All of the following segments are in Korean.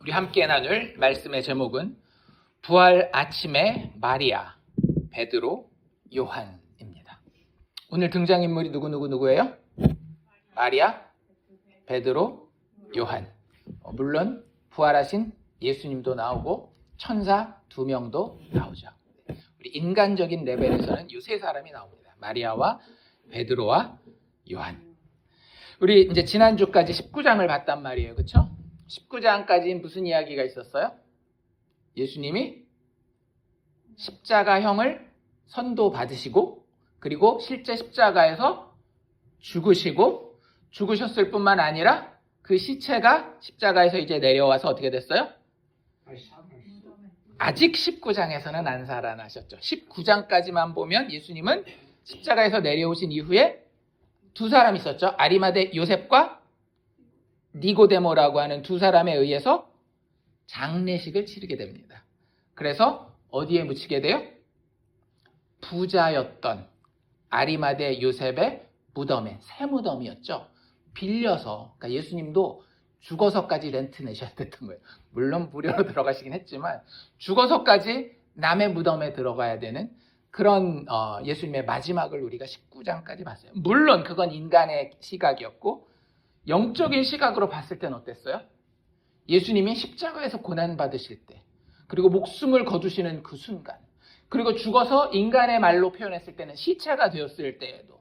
우리 함께 나눌 말씀의 제목은 부활 아침의 마리아, 베드로, 요한입니다. 오늘 등장인물이 누구예요? 마리아, 베드로, 요한. 물론 부활하신 예수님도 나오고 천사 2명도 나오죠. 우리 인간적인 레벨에서는 이 세 사람이 나옵니다. 마리아와 베드로와 요한. 우리 이제 지난주까지 19장을 봤단 말이에요. 그렇죠? 19장까지 무슨 이야기가 있었어요? 예수님이 십자가형을 선도받으시고 그리고 실제 십자가에서 죽으셨을 뿐만 아니라 그 시체가 십자가에서 이제 내려와서 어떻게 됐어요? 아직 19장에서는 안 살아나셨죠. 19장까지만 보면 예수님은 십자가에서 내려오신 이후에 두 사람 있었죠. 아리마대 요셉과 니고데모라고 하는 두 사람에 의해서 장례식을 치르게 됩니다. 그래서 어디에 묻히게 돼요? 부자였던 아리마대 요셉의 무덤에, 새 무덤이었죠. 빌려서, 그러니까 예수님도 죽어서까지 렌트 내셔야 됐던 거예요. 물론 무료로 들어가시긴 했지만 죽어서까지 남의 무덤에 들어가야 되는 그런 예수님의 마지막을 우리가 19장까지 봤어요. 물론 그건 인간의 시각이었고 영적인 시각으로 봤을 때는 어땠어요? 예수님이 십자가에서 고난받으실 때, 그리고 목숨을 거두시는 그 순간, 그리고 죽어서 인간의 말로 표현했을 때는 시체가 되었을 때에도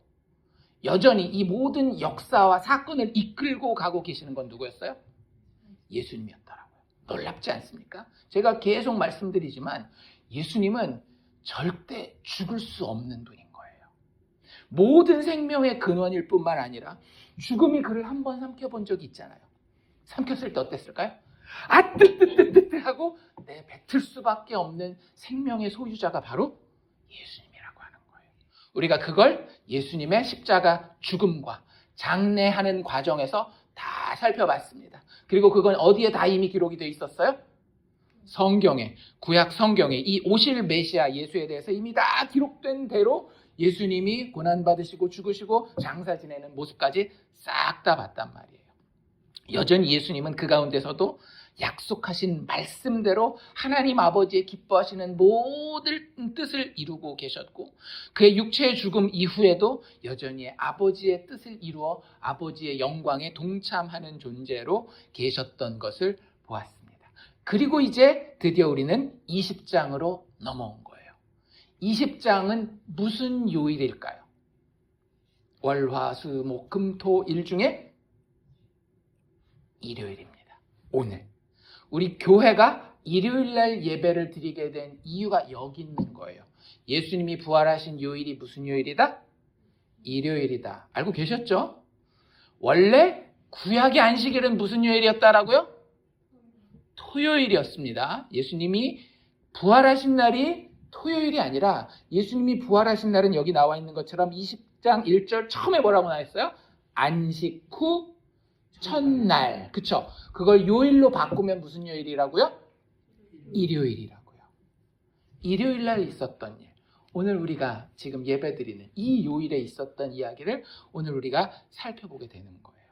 여전히 이 모든 역사와 사건을 이끌고 가고 계시는 건 누구였어요? 예수님이었더라고요. 놀랍지 않습니까? 제가 계속 말씀드리지만 예수님은 절대 죽을 수 없는 분인 거예요. 모든 생명의 근원일 뿐만 아니라 죽음이 그를 한 번 삼켜본 적이 있잖아요. 삼켰을 때 어땠을까요? 뜨뜨뜨뜨 하고 내뱉을 수밖에 없는 생명의 소유자가 바로 예수님이라고 하는 거예요. 우리가 그걸 예수님의 십자가 죽음과 장례하는 과정에서 다 살펴봤습니다. 그리고 그건 어디에 다 이미 기록이 되어 있었어요? 성경에, 구약 성경에 이 오실 메시아 예수에 대해서 이미 다 기록된 대로 예수님이 고난받으시고 죽으시고 장사 지내는 모습까지 싹 다 봤단 말이에요. 여전히 예수님은 그 가운데서도 약속하신 말씀대로 하나님 아버지의 기뻐하시는 모든 뜻을 이루고 계셨고 그의 육체의 죽음 이후에도 여전히 아버지의 뜻을 이루어 아버지의 영광에 동참하는 존재로 계셨던 것을 보았습니다. 그리고 이제 드디어 우리는 20장으로 넘어온 거예요. 20장은 무슨 요일일까요? 월, 화, 수, 목, 금, 토, 일 중에 일요일입니다. 오늘 우리 교회가 일요일날 예배를 드리게 된 이유가 여기 있는 거예요. 예수님이 부활하신 요일이 무슨 요일이다? 일요일이다. 알고 계셨죠? 원래 구약의 안식일은 무슨 요일이었다라고요? 토요일이었습니다. 예수님이 부활하신 날이 토요일이 아니라 예수님이 부활하신 날은 여기 나와 있는 것처럼 20장 1절 처음에 뭐라고 나왔어요? 안식 후 첫날. 그쵸? 그걸 요일로 바꾸면 무슨 요일이라고요? 일요일이라고요. 일요일 날 있었던 일. 오늘 우리가 지금 예배드리는 이 요일에 있었던 이야기를 오늘 우리가 살펴보게 되는 거예요.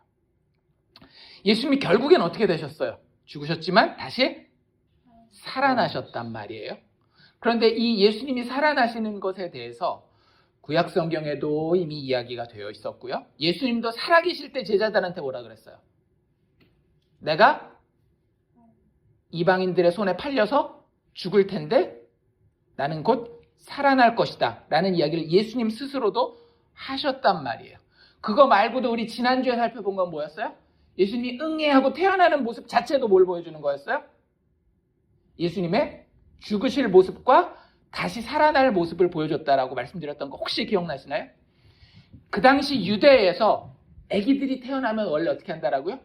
예수님이 결국엔 어떻게 되셨어요? 죽으셨지만 다시 살아나셨단 말이에요. 그런데 이 예수님이 살아나시는 것에 대해서 구약 성경에도 이미 이야기가 되어 있었고요. 예수님도 살아계실 때 제자들한테 뭐라 그랬어요? 내가 이방인들의 손에 팔려서 죽을 텐데 나는 곧 살아날 것이다 라는 이야기를 예수님 스스로도 하셨단 말이에요. 그거 말고도 우리 지난주에 살펴본 건 뭐였어요? 예수님이 응애하고 태어나는 모습 자체도 뭘 보여주는 거였어요? 예수님의 죽으실 모습과 다시 살아날 모습을 보여줬다라고 말씀드렸던 거 혹시 기억나시나요? 그 당시 유대에서 아기들이 태어나면 원래 어떻게 한다라고요?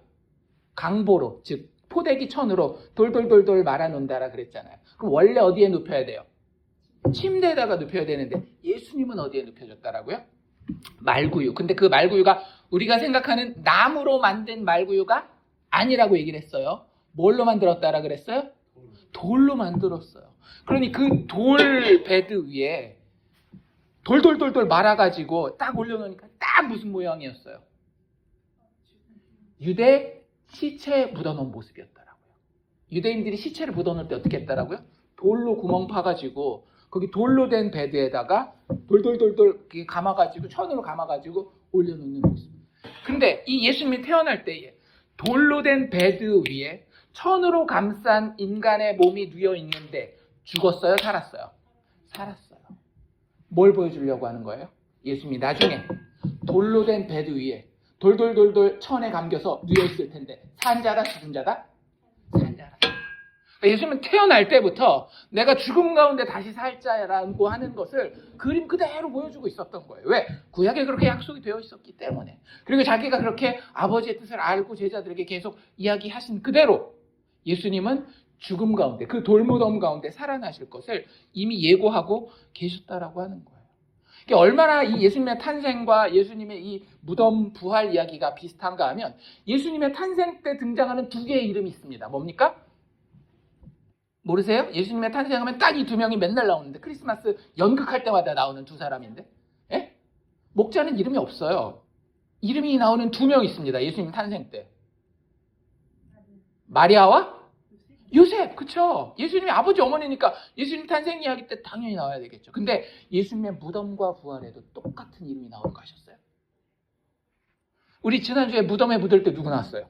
강보로, 즉 포대기 천으로 돌돌돌돌 말아놓는다라 그랬잖아요. 그럼 원래 어디에 눕혀야 돼요? 침대에다가 눕혀야 되는데 예수님은 어디에 눕혀졌다라고요? 말구유. 근데 그 말구유가 우리가 생각하는 나무로 만든 말구유가 아니라고 얘기를 했어요. 뭘로 만들었다라 그랬어요? 돌로 만들었어요. 그러니 그 돌 베드 위에 돌돌돌돌 말아가지고 딱 올려놓으니까 딱 무슨 모양이었어요? 유대 시체에 묻어놓은 모습이었더라고요. 유대인들이 시체를 묻어놓을 때 어떻게 했다라고요? 돌로 구멍 파가지고 거기 돌로 된 베드에다가 돌돌돌돌 이렇게 감아가지고 천으로 감아가지고 올려놓는 모습. 근데 이 예수님이 태어날 때에 돌로 된 베드 위에 천으로 감싼 인간의 몸이 누워 있는데 죽었어요? 살았어요? 살았어요. 뭘 보여주려고 하는 거예요? 예수님이 나중에 돌로 된 베드 위에 돌돌돌돌 천에 감겨서 누워 있을 텐데 산 자다 죽은 자다? 산 자다. 예수님은 태어날 때부터 내가 죽음 가운데 다시 살 자라고 하는 것을 그림 그대로 보여주고 있었던 거예요. 왜? 구약에 그렇게 약속이 되어 있었기 때문에. 그리고 자기가 그렇게 아버지의 뜻을 알고 제자들에게 계속 이야기하신 그대로 예수님은 죽음 가운데 그 돌무덤 가운데 살아나실 것을 이미 예고하고 계셨다라고 하는 거예요. 얼마나 이 예수님의 탄생과 예수님의 이 무덤 부활 이야기가 비슷한가 하면 예수님의 탄생 때 등장하는 두 개의 이름이 있습니다. 뭡니까? 모르세요? 예수님의 탄생하면 딱 이 두 명이 맨날 나오는데 크리스마스 연극할 때마다 나오는 두 사람인데 예? 목자는 이름이 없어요. 이름이 나오는 두 명 있습니다. 예수님 탄생 때. 마리아와 요셉. 그쵸? 예수님의 아버지 어머니니까 예수님 탄생 이야기 때 당연히 나와야 되겠죠. 근데 예수님의 무덤과 부활에도 똑같은 이름이 나오는 거 아셨어요? 우리 지난주에 무덤에 묻을 때 누구 나왔어요?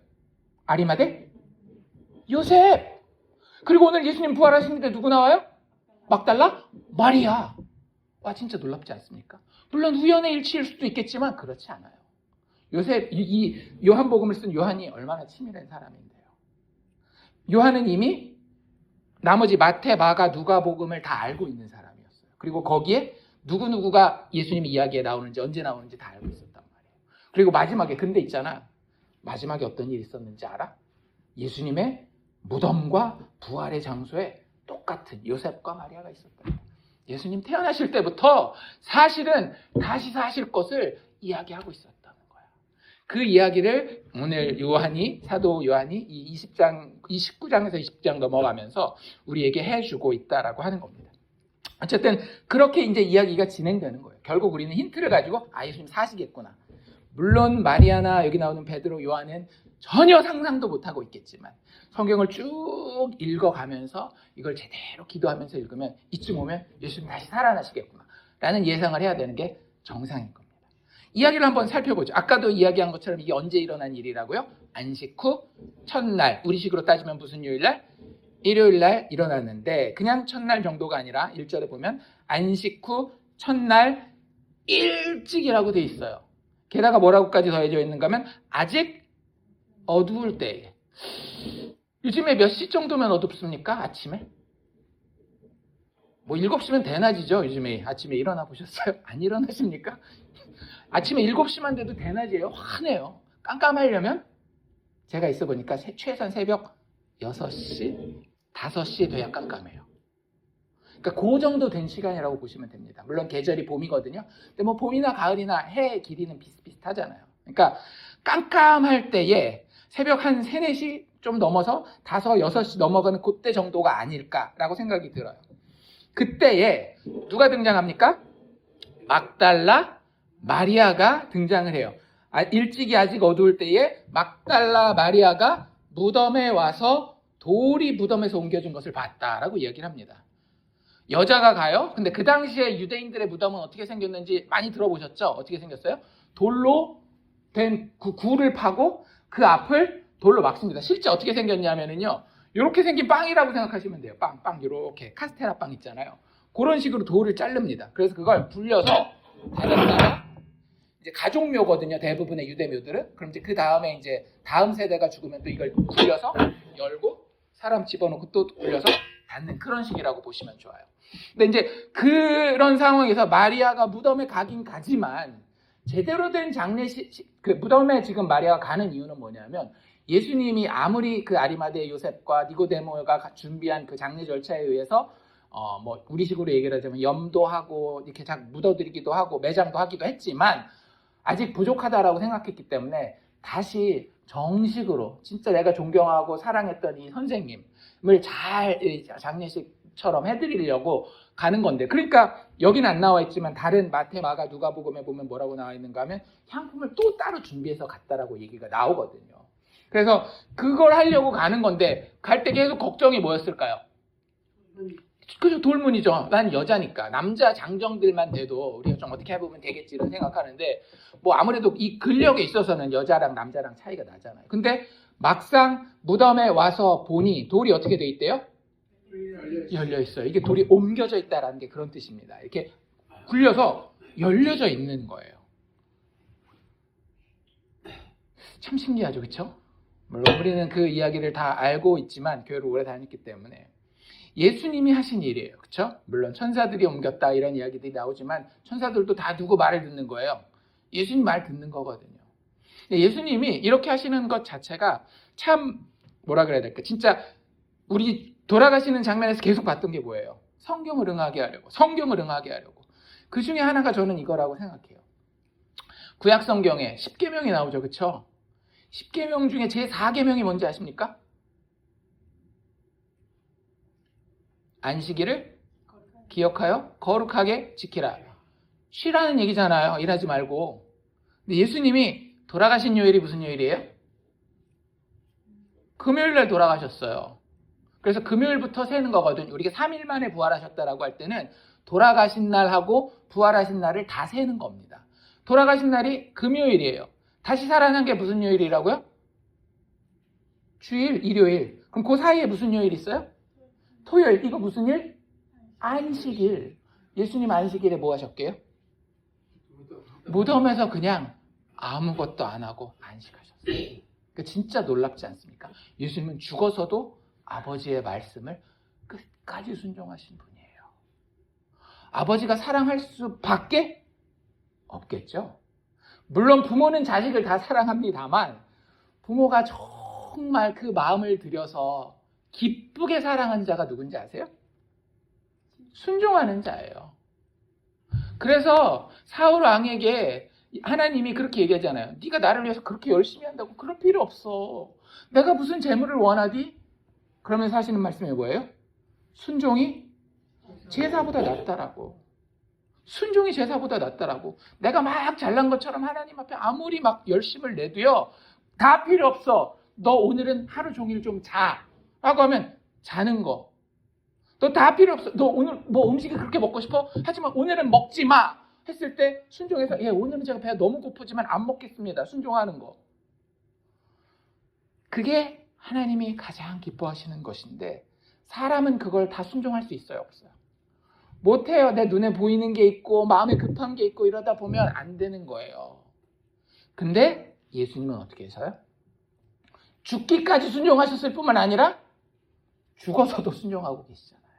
아리마대? 요셉. 그리고 오늘 예수님 부활하신 때 누구 나와요? 막달라? 마리아. 와, 진짜 놀랍지 않습니까? 물론 우연의 일치일 수도 있겠지만 그렇지 않아요. 요셉, 이 요한복음을 쓴 요한이 얼마나 치밀한 사람인데요. 요한은 이미 나머지 마태, 마가, 누가복음을 다 알고 있는 사람이었어요. 그리고 거기에 누구누구가 예수님 이야기에 나오는지 언제 나오는지 다 알고 있었단 말이에요. 그리고 마지막에 근데 있잖아. 마지막에 어떤 일이 있었는지 알아? 예수님의 무덤과 부활의 장소에 똑같은 요셉과 마리아가 있었다. 예수님 태어나실 때부터 사실은 다시 사실 것을 이야기하고 있었다는 거야. 그 이야기를 오늘 요한이, 사도 요한이 이 19장에서 20장 넘어가면서 우리에게 해주고 있다라고 하는 겁니다. 어쨌든 그렇게 이제 이야기가 진행되는 거예요. 결국 우리는 힌트를 가지고 예수님 사시겠구나. 물론 마리아나 여기 나오는 베드로, 요한은 전혀 상상도 못하고 있겠지만 성경을 쭉 읽어가면서 이걸 제대로 기도하면서 읽으면 이쯤 오면 예수님 다시 살아나시겠구나 라는 예상을 해야 되는 게 정상인 겁니다. 이야기를 한번 살펴보죠. 아까도 이야기한 것처럼 이게 언제 일어난 일이라고요? 안식 후 첫날, 우리식으로 따지면 무슨 요일날? 일요일날 일어났는데 그냥 첫날 정도가 아니라 1절에 보면 안식 후 첫날 일찍이라고 돼 있어요. 게다가 뭐라고까지 더해져 있는가 하면 아직 어두울 때에. 요즘에 몇 시 정도면 어둡습니까? 아침에? 뭐 7시면 대낮이죠. 요즘에 아침에 일어나 보셨어요? 안 일어나십니까? 아침에 7시만 돼도 대낮이에요. 환해요. 깜깜하려면 제가 있어 보니까 최소한 새벽 6시, 5시에 돼야 깜깜해요. 그러니까 그 정도 된 시간이라고 보시면 됩니다. 물론 계절이 봄이거든요. 근데 뭐 봄이나 가을이나 해 길이는 비슷비슷하잖아요. 그러니까 깜깜할 때에 새벽 한 3, 4시 좀 넘어서 5, 6시 넘어가는 그때 정도가 아닐까라고 생각이 들어요. 그때에 누가 등장합니까? 막달라 마리아가 등장을 해요. 일찍이 아직 어두울 때에 막달라 마리아가 무덤에 와서 돌이 무덤에서 옮겨진 것을 봤다라고 이야기를 합니다. 여자가 가요? 근데 그 당시에 유대인들의 무덤은 어떻게 생겼는지 많이 들어보셨죠? 어떻게 생겼어요? 돌로 된 굴을 파고 그 앞을 돌로 막습니다. 실제 어떻게 생겼냐면요. 이렇게 생긴 빵이라고 생각하시면 돼요. 빵, 이렇게 카스테라 빵 있잖아요. 그런 식으로 돌을 자릅니다. 그래서 그걸 불려서 다녔다가 이제 가족묘거든요. 대부분의 유대묘들은. 그럼 이제 그 다음에 이제 다음 세대가 죽으면 또 이걸 굴려서 열고 사람 집어넣고 또 굴려서 닫는 그런 식이라고 보시면 좋아요. 근데 이제 그런 상황에서 마리아가 무덤에 가긴 가지만 제대로 된 장례식, 그 무덤에 지금 마리아가 가는 이유는 뭐냐면 예수님이 아무리 그 아리마대 요셉과 니고데모가 준비한 그 장례 절차에 의해서 뭐 우리식으로 얘기를 하자면 염도하고 이렇게 묻어드리기도 하고 매장도 하기도 했지만 아직 부족하다라고 생각했기 때문에 다시 정식으로 진짜 내가 존경하고 사랑했던 이 선생님을 잘 장례식처럼 해드리려고 가는 건데, 그러니까 여기는 안 나와 있지만 다른 마태, 마가, 누가복음에 보면 뭐라고 나와 있는가 하면 향품을 또 따로 준비해서 갔다라고 얘기가 나오거든요. 그래서 그걸 하려고 가는 건데 갈 때 계속 걱정이 뭐였을까요? 그죠, 돌문이죠. 난 여자니까 남자 장정들만 돼도 우리가 좀 어떻게 해보면 되겠지 이런 생각하는데 뭐 아무래도 이 근력에 있어서는 여자랑 남자랑 차이가 나잖아요. 근데 막상 무덤에 와서 보니 돌이 어떻게 돼 있대요? 열려 있어요. 이게 돌이 옮겨져 있다라는 게 그런 뜻입니다. 이렇게 굴려서 열려져 있는 거예요. 참 신기하죠, 그렇죠? 물론 우리는 그 이야기를 다 알고 있지만 교회를 오래 다녔기 때문에 예수님이 하신 일이에요, 그렇죠? 물론 천사들이 옮겼다 이런 이야기들이 나오지만 천사들도 다 누구 말을 듣는 거예요? 예수님 말 듣는 거거든요. 예수님이 이렇게 하시는 것 자체가 참 뭐라 그래야 될까? 진짜 우리 돌아가시는 장면에서 계속 봤던 게 뭐예요? 성경을 응하게 하려고. 그 중에 하나가 저는 이거라고 생각해요. 구약 성경에 10계명이 나오죠, 그렇죠? 10계명 중에 제 4계명이 뭔지 아십니까? 안식일을 기억하여 거룩하게 지키라. 쉬라는 얘기잖아요. 일하지 말고. 근데 예수님이 돌아가신 요일이 무슨 요일이에요? 금요일 날 돌아가셨어요. 그래서 금요일부터 세는 거거든요. 우리가 3일 만에 부활하셨다라고 할 때는 돌아가신 날하고 부활하신 날을 다 세는 겁니다. 돌아가신 날이 금요일이에요. 다시 살아난 게 무슨 요일이라고요? 주일, 일요일. 그럼 그 사이에 무슨 요일 있어요? 토요일. 이거 무슨 일? 안식일. 예수님 안식일에 뭐 하셨게요? 무덤에서 그냥 아무것도 안 하고 안식하셨어요. 진짜 놀랍지 않습니까? 예수님은 죽어서도 아버지의 말씀을 끝까지 순종하신 분이에요. 아버지가 사랑할 수밖에 없겠죠. 물론 부모는 자식을 다 사랑합니다만 부모가 정말 그 마음을 들여서 기쁘게 사랑하는 자가 누군지 아세요? 순종하는 자예요. 그래서 사울 왕에게 하나님이 그렇게 얘기하잖아요. 네가 나를 위해서 그렇게 열심히 한다고 그럴 필요 없어. 내가 무슨 재물을 원하디? 그러면서 하시는 말씀이 뭐예요? 순종이 제사보다 낫다라고. 순종이 제사보다 낫다라고. 내가 막 잘난 것처럼 하나님 앞에 아무리 막 열심을 내도요. 다 필요 없어. 너 오늘은 하루 종일 좀 자. 라고 하면 자는 거. 너 다 필요 없어. 너 오늘 뭐 음식이 그렇게 먹고 싶어? 하지만 오늘은 먹지 마. 했을 때 순종해서 오늘은 제가 배가 너무 고프지만 안 먹겠습니다. 순종하는 거. 그게 하나님이 가장 기뻐하시는 것인데 사람은 그걸 다 순종할 수 있어요? 없어요? 못해요. 내 눈에 보이는 게 있고 마음에 급한 게 있고 이러다 보면 안 되는 거예요. 근데 예수님은 어떻게 해서요? 죽기까지 순종하셨을 뿐만 아니라 죽어서도 순종하고 계시잖아요.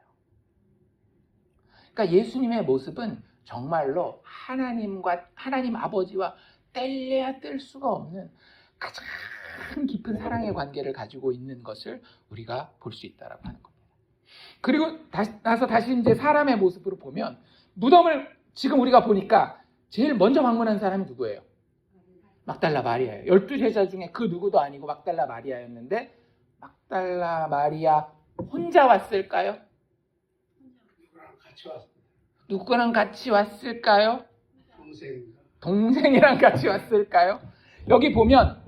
그러니까 예수님의 모습은 정말로 하나님 아버지와 뗄래야 뗄 수가 없는 가장 깊은 사랑의 관계를 가지고 있는 것을 우리가 볼 수 있다라고 하는 겁니다. 그리고 다시 이제 사람의 모습으로 보면 무덤을 지금 우리가 보니까 제일 먼저 방문한 사람이 누구예요? 막달라 마리아예요. 12제자 중에 그 누구도 아니고 막달라 마리아였는데 막달라 마리아 혼자 왔을까요? 누구랑 같이 왔을까요? 동생이랑 같이 왔을까요? 여기 보면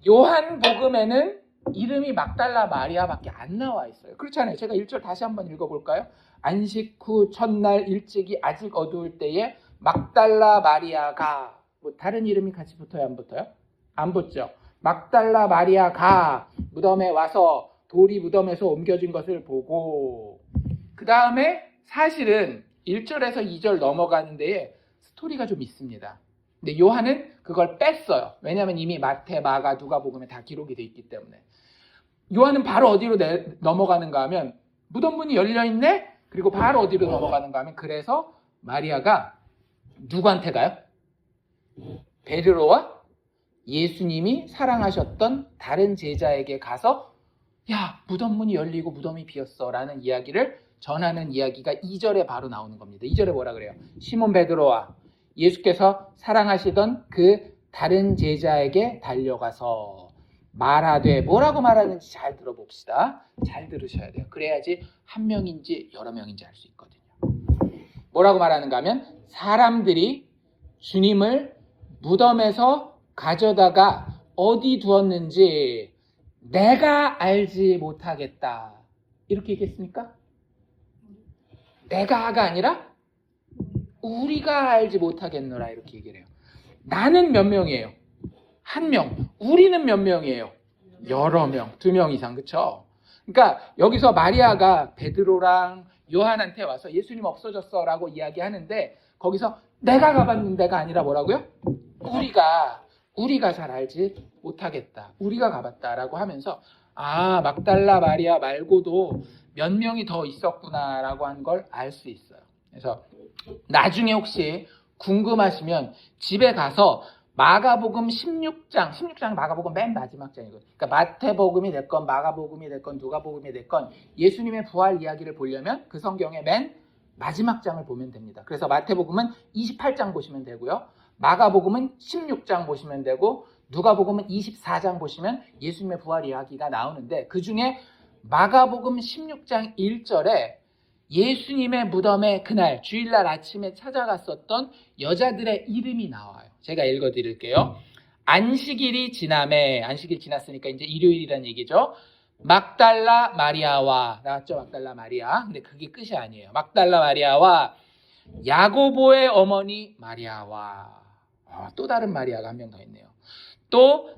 요한복음에는 이름이 막달라 마리아밖에 안 나와 있어요. 그렇잖아요. 제가 1절 다시 한번 읽어볼까요? 안식 후 첫날 일찍이 아직 어두울 때에 막달라 마리아가 뭐 다른 이름이 같이 붙어요? 안 붙어요? 안 붙죠. 막달라 마리아가 무덤에 와서 돌이 무덤에서 옮겨진 것을 보고 그 다음에 사실은 1절에서 2절 넘어가는 데에 스토리가 좀 있습니다. 근데 요한은 그걸 뺐어요. 왜냐하면 이미 마태, 마가, 누가복음에 다 기록이 돼 있기 때문에. 요한은 바로 어디로 넘어가는가 하면 무덤 문이 열려있네? 그리고 바로 어디로 넘어가는가 하면 그래서 마리아가 누구한테 가요? 베드로와 예수님이 사랑하셨던 다른 제자에게 가서 야, 무덤 문이 열리고 무덤이 비었어 라는 이야기를 전하는 이야기가 2절에 바로 나오는 겁니다. 2절에 뭐라 그래요? 시몬 베드로와 예수께서 사랑하시던 그 다른 제자에게 달려가서 말하되 뭐라고 말하는지 잘 들어봅시다. 잘 들으셔야 돼요. 그래야지 한 명인지 여러 명인지 알 수 있거든요. 뭐라고 말하는가 하면 사람들이 주님을 무덤에서 가져다가 어디 두었는지 내가 알지 못하겠다. 이렇게 얘기했습니까? 내가가 아니라 우리가 알지 못하겠노라 이렇게 얘기를 해요. 나는 몇 명이에요? 한 명. 우리는 몇 명이에요? 여러 명. 2명 이상. 그렇죠? 그러니까 여기서 마리아가 베드로랑 요한한테 와서 예수님 없어졌어 라고 이야기하는데 거기서 내가 가봤는데가 아니라 뭐라고요? 우리가 잘 알지 못하겠다. 우리가 가봤다라고 하면서 막달라 마리아 말고도 몇 명이 더 있었구나라고 한 걸 알 수 있어요. 그래서 나중에 혹시 궁금하시면 집에 가서 마가복음 16장 마가복음 맨 마지막 장이거든요. 그러니까 마태복음이 됐건 마가복음이 됐건 누가복음이 됐건 예수님의 부활 이야기를 보려면 그 성경의 맨 마지막 장을 보면 됩니다. 그래서 마태복음은 28장 보시면 되고요. 마가복음은 16장 보시면 되고 누가복음은 24장 보시면 예수님의 부활 이야기가 나오는데 그중에 마가복음 16장 1절에 예수님의 무덤에 그날 주일날 아침에 찾아갔었던 여자들의 이름이 나와요. 제가 읽어드릴게요. 안식일이 지남에, 안식일 지났으니까 이제 일요일이라는 얘기죠. 막달라 마리아와, 나왔죠? 막달라 마리아. 근데 그게 끝이 아니에요. 막달라 마리아와 야고보의 어머니 마리아와 또 다른 마리아가 한 명 더 있네요. 또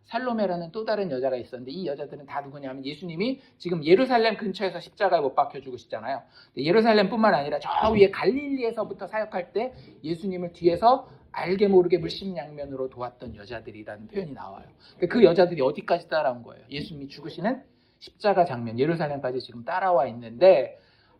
살로메라는 또 다른 여자가 있었는데 이 여자들은 다 누구냐면 예수님이 지금 예루살렘 근처에서 십자가에 못 박혀 죽으시잖아요. 예루살렘뿐만 아니라 저 위에 갈릴리에서부터 사역할 때 예수님을 뒤에서 알게 모르게 물심양면으로 도왔던 여자들이라는 표현이 나와요. 그 여자들이 어디까지 따라온 거예요? 예수님이 죽으시는 십자가 장면, 예루살렘까지 지금 따라와 있는데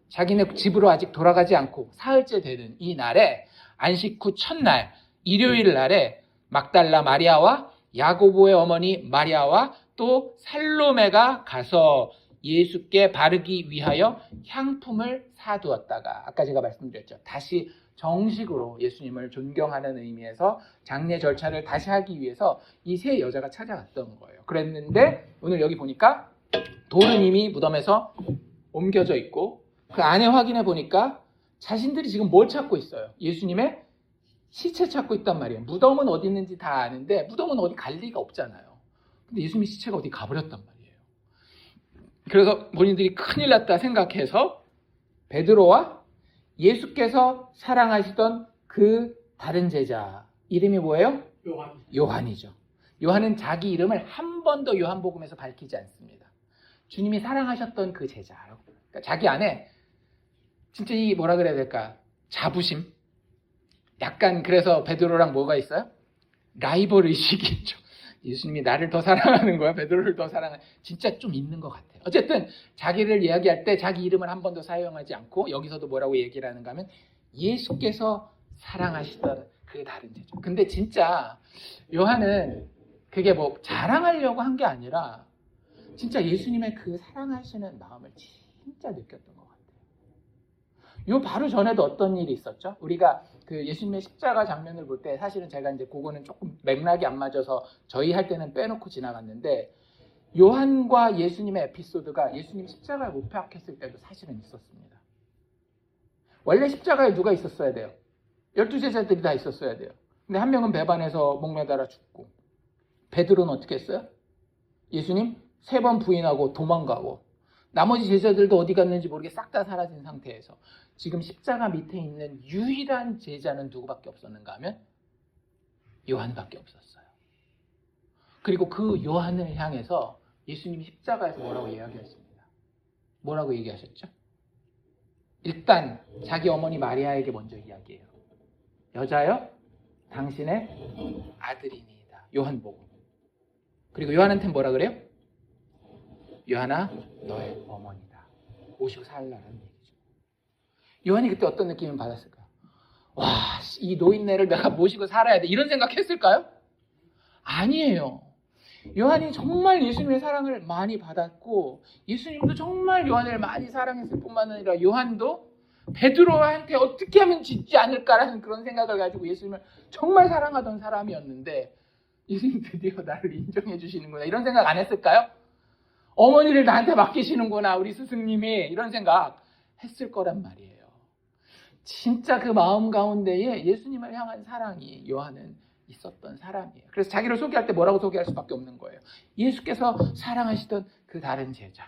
자기네 집으로 아직 돌아가지 않고 사흘째 되는 이 날에 안식 후 첫날 일요일 날에 막달라 마리아와 야고보의 어머니 마리아와 또 살로메가 가서 예수께 바르기 위하여 향품을 사두었다가 아까 제가 말씀드렸죠. 다시 정식으로 예수님을 존경하는 의미에서 장례 절차를 다시 하기 위해서 이 세 여자가 찾아갔던 거예요. 그랬는데 오늘 여기 보니까 돌은 이미 무덤에서 옮겨져 있고 그 안에 확인해 보니까 자신들이 지금 뭘 찾고 있어요? 예수님의 시체 찾고 있단 말이에요. 무덤은 어디 있는지 다 아는데 무덤은 어디 갈 리가 없잖아요. 근데 예수님의 시체가 어디 가버렸단 말이에요. 그래서 본인들이 큰일 났다 생각해서 베드로와 예수께서 사랑하시던 그 다른 제자 이름이 뭐예요? 요한이죠. 요한은 자기 이름을 한 번도 요한복음에서 밝히지 않습니다. 주님이 사랑하셨던 그 제자요. 그러니까 자기 안에 진짜 이 뭐라 그래야 될까? 자부심? 약간 그래서 베드로랑 뭐가 있어요? 라이벌 의식이 있죠. 예수님이 나를 더 사랑하는 거야? 베드로를 더 사랑하는 진짜 좀 있는 것 같아요. 어쨌든 자기를 이야기할 때 자기 이름을 한 번도 사용하지 않고 여기서도 뭐라고 얘기를 하는가 하면 예수께서 사랑하시던 그 다른 제자. 근데 진짜 요한은 그게 뭐 자랑하려고 한 게 아니라 진짜 예수님의 그 사랑하시는 마음을 진짜 느꼈던 것 같아요. 요 바로 전에도 어떤 일이 있었죠? 우리가 그 예수님의 십자가 장면을 볼 때 사실은 제가 이제 그거는 조금 맥락이 안 맞아서 저희 할 때는 빼놓고 지나갔는데 요한과 예수님의 에피소드가 예수님 십자가에 못 박혔을 때도 사실은 있었습니다. 원래 십자가에 누가 있었어야 돼요? 12제자들이 다 있었어야 돼요. 근데 한 명은 배반해서 목매달아 죽고 베드로는 어떻게 했어요? 예수님 3번 부인하고 도망가고 나머지 제자들도 어디 갔는지 모르게 싹 다 사라진 상태에서 지금 십자가 밑에 있는 유일한 제자는 누구밖에 없었는가 하면 요한밖에 없었어요. 그리고 그 요한을 향해서 예수님이 십자가에서 뭐라고 이야기했습니다. 뭐라고 얘기하셨죠? 일단 자기 어머니 마리아에게 먼저 이야기해요. 여자여, 당신의 아들이니이다. 요한복음. 그리고 요한한테는 뭐라 그래요? 요한아, 너의 어머니다. 모시고 살라는 얘기죠. 요한이 그때 어떤 느낌을 받았을까요? 와, 이 노인네를 내가 모시고 살아야 돼. 이런 생각했을까요? 아니에요. 요한이 정말 예수님의 사랑을 많이 받았고 예수님도 정말 요한을 많이 사랑했을 뿐만 아니라 요한도 베드로한테 어떻게 하면 짓지 않을까라는 그런 생각을 가지고 예수님을 정말 사랑하던 사람이었는데 예수님 드디어 나를 인정해 주시는구나 이런 생각 안 했을까요? 어머니를 나한테 맡기시는구나 우리 스승님이 이런 생각 했을 거란 말이에요. 진짜 그 마음 가운데에 예수님을 향한 사랑이 요한은 있었던 사람이에요. 그래서 자기를 소개할 때 뭐라고 소개할 수밖에 없는 거예요. 예수께서 사랑하시던 그 다른 제자.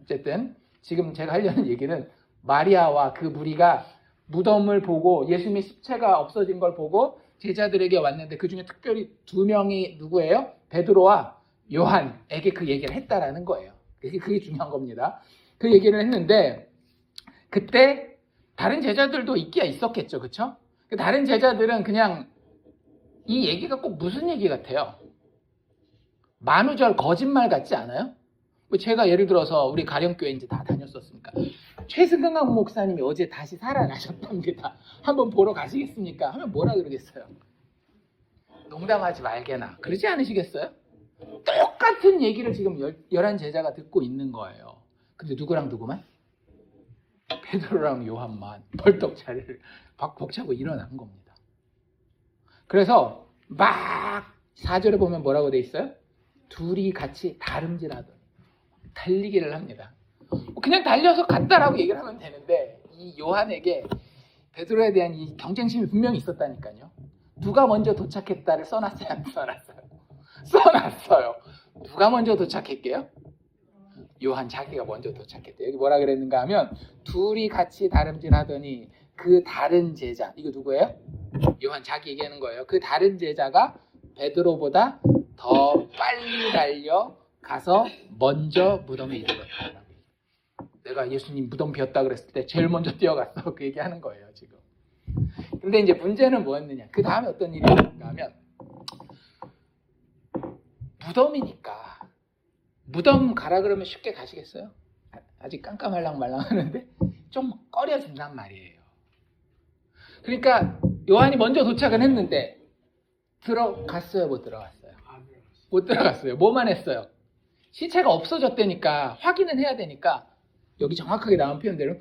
어쨌든 지금 제가 하려는 얘기는 마리아와 그 무리가 무덤을 보고 예수님의 십체가 없어진 걸 보고 제자들에게 왔는데 그 중에 특별히 두 명이 누구예요? 베드로와 요한에게 그 얘기를 했다라는 거예요. 그게 중요한 겁니다. 그 얘기를 했는데 그때 다른 제자들도 있기야 있었겠죠. 그렇죠? 다른 제자들은 그냥 이 얘기가 꼭 무슨 얘기 같아요? 만우절 거짓말 같지 않아요? 제가 예를 들어서 우리 가령교회 이제 다 다녔었으니까 최승강 목사님이 어제 다시 살아나셨답니다. 한번 보러 가시겠습니까? 하면 뭐라 그러겠어요? 농담하지 말게나 그러지 않으시겠어요? 똑같은 얘기를 지금 11제자가 듣고 있는 거예요. 근데 누구랑 누구만? 베드로랑 요한만 벌떡 자리를 벅차고 일어난 겁니다. 그래서 막 4절에 보면 뭐라고 돼 있어요? 둘이 같이 다름질하더니 달리기를 합니다. 그냥 달려서 갔다라고 얘기를 하면 되는데 이 요한에게 베드로에 대한 이 경쟁심이 분명히 있었다니까요. 누가 먼저 도착했다를 써놨어요? 안 써놨어요? 써놨어요. 누가 먼저 도착했게요? 요한 자기가 먼저 도착했대요. 여기 뭐라 그랬는가 하면 둘이 같이 다름질하더니 그 다른 제자, 이거 누구예요? 요한 자기 얘기하는 거예요. 그 다른 제자가 베드로보다 더 빨리 달려가서 먼저 무덤에 이르렀다. 내가 예수님 무덤 비었다 그랬을 때 제일 먼저 뛰어갔어. 그 얘기하는 거예요 지금. 근데 이제 문제는 뭐였느냐? 그 다음에 어떤 일이 있었는가 하면 무덤이니까 무덤 가라 그러면 쉽게 가시겠어요? 아직 깜깜할랑 하는데 좀 꺼려진단 말이에요. 그러니까 요한이 먼저 도착은 했는데 들어갔어요? 못 들어갔어요? 못 들어갔어요. 뭐만 했어요? 시체가 없어졌다니까 확인은 해야 되니까 여기 정확하게 나온 표현대로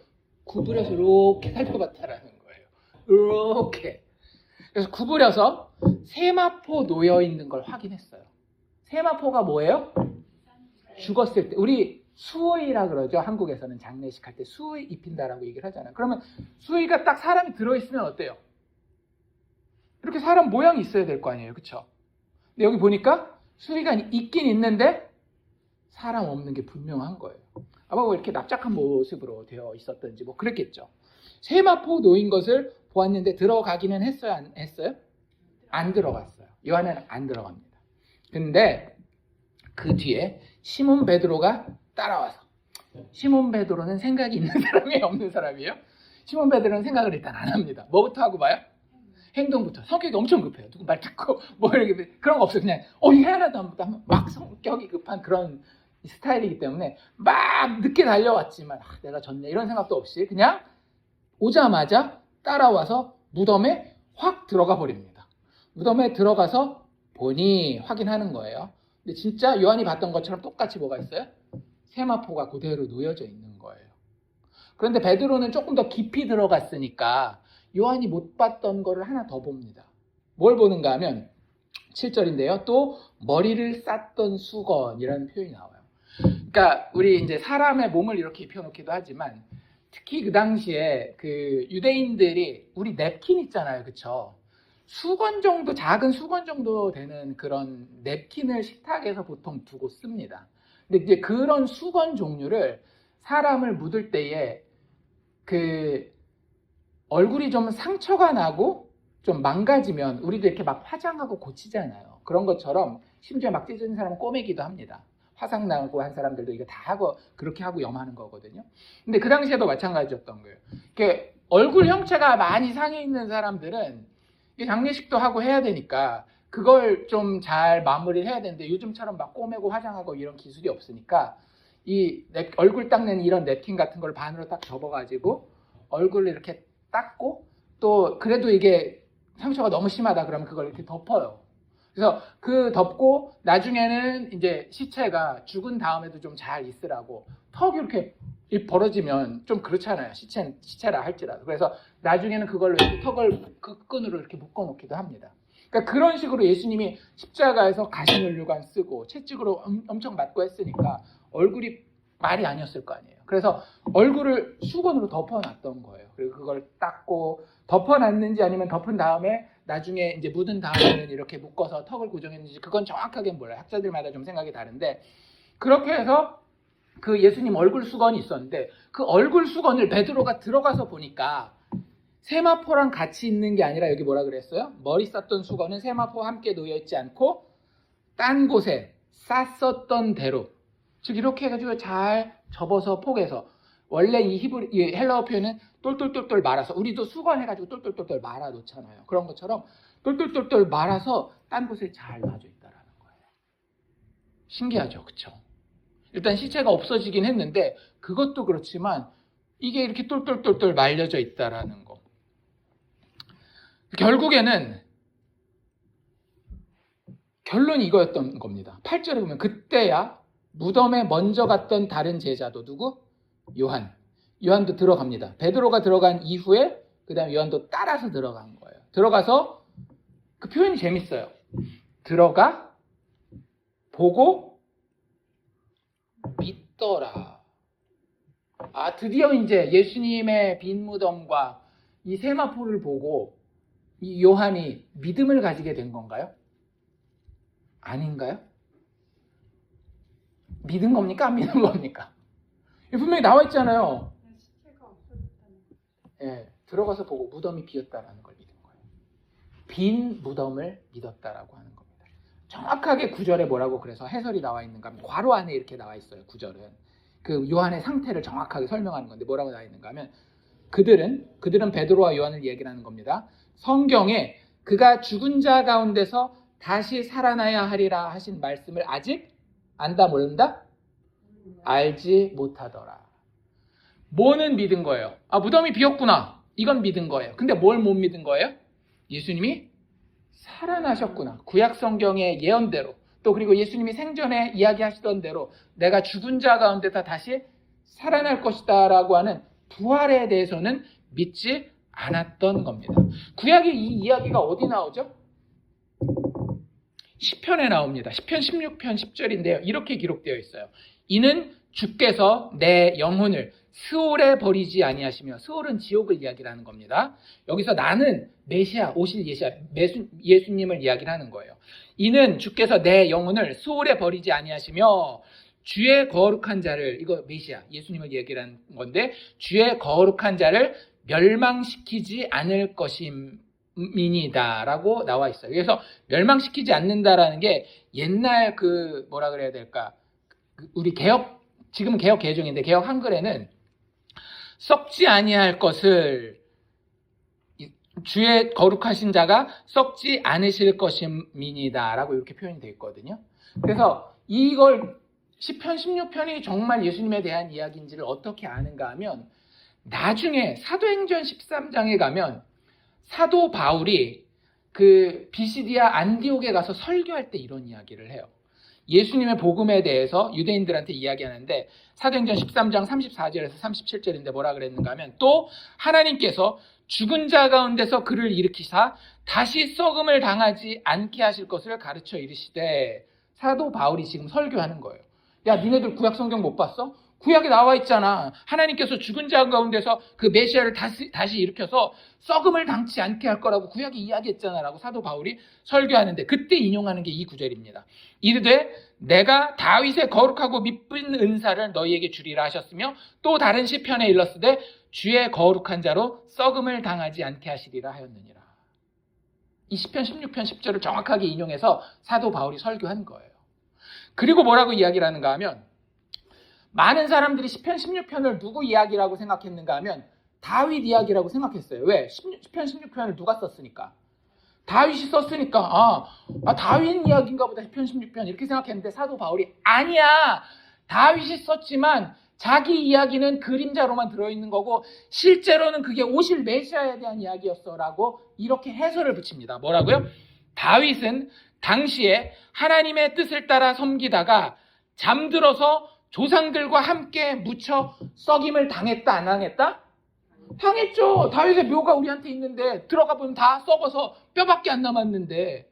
구부려서 이렇게 살펴봤다라는 거예요. 이렇게. 그래서 구부려서 세마포 놓여있는 걸 확인했어요. 세마포가 뭐예요? 죽었을 때 우리 수의라 그러죠. 한국에서는 장례식 할 때 수의 입힌다라고 얘기를 하잖아요. 그러면 수의가 딱 사람이 들어있으면 어때요? 이렇게 사람 모양이 있어야 될 거 아니에요. 그렇죠? 근데 여기 보니까 수의가 있긴 있는데 사람 없는 게 분명한 거예요. 아마 뭐 이렇게 납작한 모습으로 되어 있었던지 뭐 그랬겠죠. 세마포 놓인 것을 보았는데 들어가기는 했어요? 안 했어요? 안 들어갔어요. 요한은 안 들어갑니다. 근데 그 뒤에 시몬 베드로가 따라와서 시몬 베드로는 생각이 있는 사람이에요? 없는 사람이에요? 시몬 베드로는 생각을 일단 안 합니다. 뭐부터 하고 봐요? 행동부터. 성격이 엄청 급해요. 누구 말 듣고 뭐 이렇게 그런 거 없어요. 그냥 이거 해야라도 하면 막 성격이 급한 그런 스타일이기 때문에 막 늦게 달려왔지만 내가 졌네 이런 생각도 없이 그냥 오자마자 따라와서 무덤에 확 들어가 버립니다. 무덤에 들어가서 보니 확인하는 거예요. 근데 진짜 요한이 봤던 것처럼 똑같이 뭐가 있어요? 세마포가 그대로 놓여져 있는 거예요. 그런데 베드로는 조금 더 깊이 들어갔으니까 요한이 못 봤던 거를 하나 더 봅니다. 뭘 보는가 하면 7절인데요. 또 머리를 쌌던 수건이라는 표현이 나와요. 그러니까 우리 이제 사람의 몸을 이렇게 입혀놓기도 하지만 특히 그 당시에 그 유대인들이 우리 냅킨 있잖아요. 그쵸? 수건 정도, 작은 수건 정도 되는 그런 냅킨을 식탁에서 보통 두고 씁니다. 근데 이제 그런 수건 종류를 사람을 묻을 때에 그 얼굴이 좀 상처가 나고 좀 망가지면 우리도 이렇게 막 화장하고 고치잖아요. 그런 것처럼 심지어 막 찢은 사람은 꼬매기도 합니다. 화상 나고 한 사람들도 이거 다 하고 그렇게 하고 염하는 거거든요. 근데 그 당시에도 마찬가지였던 거예요. 이렇게 얼굴 형체가 많이 상해 있는 사람들은 장례식도 하고 해야 되니까 그걸 좀 잘 마무리를 해야 되는데 요즘처럼 막 꼬매고 화장하고 이런 기술이 없으니까 이 얼굴 닦는 이런 냅킨 같은 걸 반으로 딱 접어가지고 얼굴을 이렇게 닦고 또 그래도 이게 상처가 너무 심하다 그러면 그걸 이렇게 덮어요. 그래서 그 덮고 나중에는 이제 시체가 죽은 다음에도 좀 잘 있으라고 턱이 이렇게 벌어지면 좀 그렇잖아요. 시체라 할지라도. 그래서 나중에는 그걸로 이렇게 턱을 그 끈으로 이렇게 묶어 놓기도 합니다. 그러니까 그런 식으로 예수님이 십자가에서 가시면류관 쓰고 채찍으로 엄청 맞고 했으니까 얼굴이 말이 아니었을 거 아니에요. 그래서 얼굴을 수건으로 덮어놨던 거예요. 그리고 그걸 닦고 덮어놨는지 아니면 덮은 다음에 나중에 이제 묻은 다음에는 이렇게 묶어서 턱을 고정했는지 그건 정확하게 몰라요. 학자들마다 좀 생각이 다른데 그렇게 해서 그 예수님 얼굴 수건이 있었는데 그 얼굴 수건을 베드로가 들어가서 보니까 세마포랑 같이 있는 게 아니라 여기 뭐라 그랬어요? 머리 썼던 수건은 세마포와 함께 놓여있지 않고 딴 곳에 쌌었던 대로 즉 이렇게 해가지고 잘 접어서 포개서 원래 이 헬라어 표현은 똘똘똘똘 말아서 우리도 수건 해가지고 똘똘똘똘 말아 놓잖아요. 그런 것처럼 똘똘똘똘 말아서 딴 곳에 잘 놔져 있다라는 거예요. 신기하죠, 그렇죠? 일단 시체가 없어지긴 했는데 그것도 그렇지만 이게 이렇게 똘똘똘똘 말려져 있다라는 거. 결국에는 결론이 이거였던 겁니다. 8절에 보면 그때야 무덤에 먼저 갔던 다른 제자도 누구? 요한도 들어갑니다. 베드로가 들어간 이후에 그 다음에 요한도 따라서 들어간 거예요. 들어가서 그 표현이 재밌어요. 들어가 보고 믿더라. 드디어 이제 예수님의 빈 무덤과 이 세마포를 보고 이 요한이 믿음을 가지게 된 건가요? 아닌가요? 믿은 겁니까? 안 믿은 겁니까? 분명히 나와 있잖아요. 예, 들어가서 보고 무덤이 비었다라는 걸 믿은 거예요. 빈 무덤을 믿었다라고 하는 겁니다. 정확하게 9절에 뭐라고 그래서 해설이 나와 있는가 하면 괄호 안에 이렇게 나와 있어요. 9절은 그 요한의 상태를 정확하게 설명하는 건데 뭐라고 나와 있는가 하면 그들은 베드로와 요한을 얘기를 하는 겁니다. 성경에 그가 죽은 자 가운데서 다시 살아나야 하리라 하신 말씀을 아직 안다 모른다? 알지 못하더라. 뭐는 믿은 거예요? 무덤이 비었구나. 이건 믿은 거예요. 근데 뭘 못 믿은 거예요? 예수님이 살아나셨구나. 구약 성경의 예언대로 또 그리고 예수님이 생전에 이야기하시던 대로 내가 죽은 자 가운데서 다시 살아날 것이다 라고 하는 부활에 대해서는 믿지 않았던 겁니다. 구약의 이 이야기가 어디 나오죠? 시편에 나옵니다. 시편 16편 10절인데요. 이렇게 기록되어 있어요. 이는 주께서 내 영혼을 스올에 버리지 아니하시며, 스올은 지옥을 이야기를 하는 겁니다. 여기서 나는 메시아, 오실 예수님을 이야기를 하는 거예요. 이는 주께서 내 영혼을 스올에 버리지 아니하시며 주의 거룩한 자를, 이거 메시아, 예수님을 얘기를 하는 건데, 주의 거룩한 자를 멸망시키지 않을 것임이니이다 라고 나와 있어요. 그래서 멸망시키지 않는다라는 게 옛날 뭐라 그래야 될까, 우리 지금은 개역 개정인데 개역 한글에는 썩지 아니할 것을 주의 거룩하신 자가 썩지 않으실 것임이니이다 라고 이렇게 표현이 되어 있거든요. 그래서 이걸 시편 16편이 정말 예수님에 대한 이야기인지를 어떻게 아는가 하면 나중에 사도행전 13장에 가면 사도 바울이 비시디아 안디옥에 가서 설교할 때 이런 이야기를 해요. 예수님의 복음에 대해서 유대인들한테 이야기하는데 사도행전 13장 34절에서 37절인데 뭐라 그랬는가 하면 또 하나님께서 죽은 자 가운데서 그를 일으키사 다시 썩음을 당하지 않게 하실 것을 가르쳐 이르시되, 사도 바울이 지금 설교하는 거예요. 야, 니네들 구약 성경 못 봤어? 구약에 나와 있잖아. 하나님께서 죽은 자 가운데서 그 메시아를 다시 일으켜서 썩음을 당치 않게 할 거라고 구약이 이야기했잖아 라고 사도 바울이 설교하는데 그때 인용하는 게 이 구절입니다. 이르되 내가 다윗의 거룩하고 미쁜 은사를 너희에게 주리라 하셨으며 또 다른 시편에 일렀으되 주의 거룩한 자로 썩음을 당하지 않게 하시리라 하였느니라. 이 시편 16편 10절을 정확하게 인용해서 사도 바울이 설교한 거예요. 그리고 뭐라고 이야기를 하는가 하면 많은 사람들이 시편 16편을 누구 이야기라고 생각했는가 하면 다윗 이야기라고 생각했어요. 왜? 시편 16편을 누가 썼으니까? 다윗이 썼으니까 다윗 이야기인가 보다 시편 16편 이렇게 생각했는데 사도 바울이 아니야, 다윗이 썼지만 자기 이야기는 그림자로만 들어있는 거고 실제로는 그게 오실 메시아에 대한 이야기였어 라고 이렇게 해설을 붙입니다. 뭐라고요? 다윗은 당시에 하나님의 뜻을 따라 섬기다가 잠들어서 조상들과 함께 묻혀 썩임을 당했다 안 당했다? 당했죠. 다윗의 묘가 우리한테 있는데 들어가 보면 다 썩어서 뼈밖에 안 남았는데,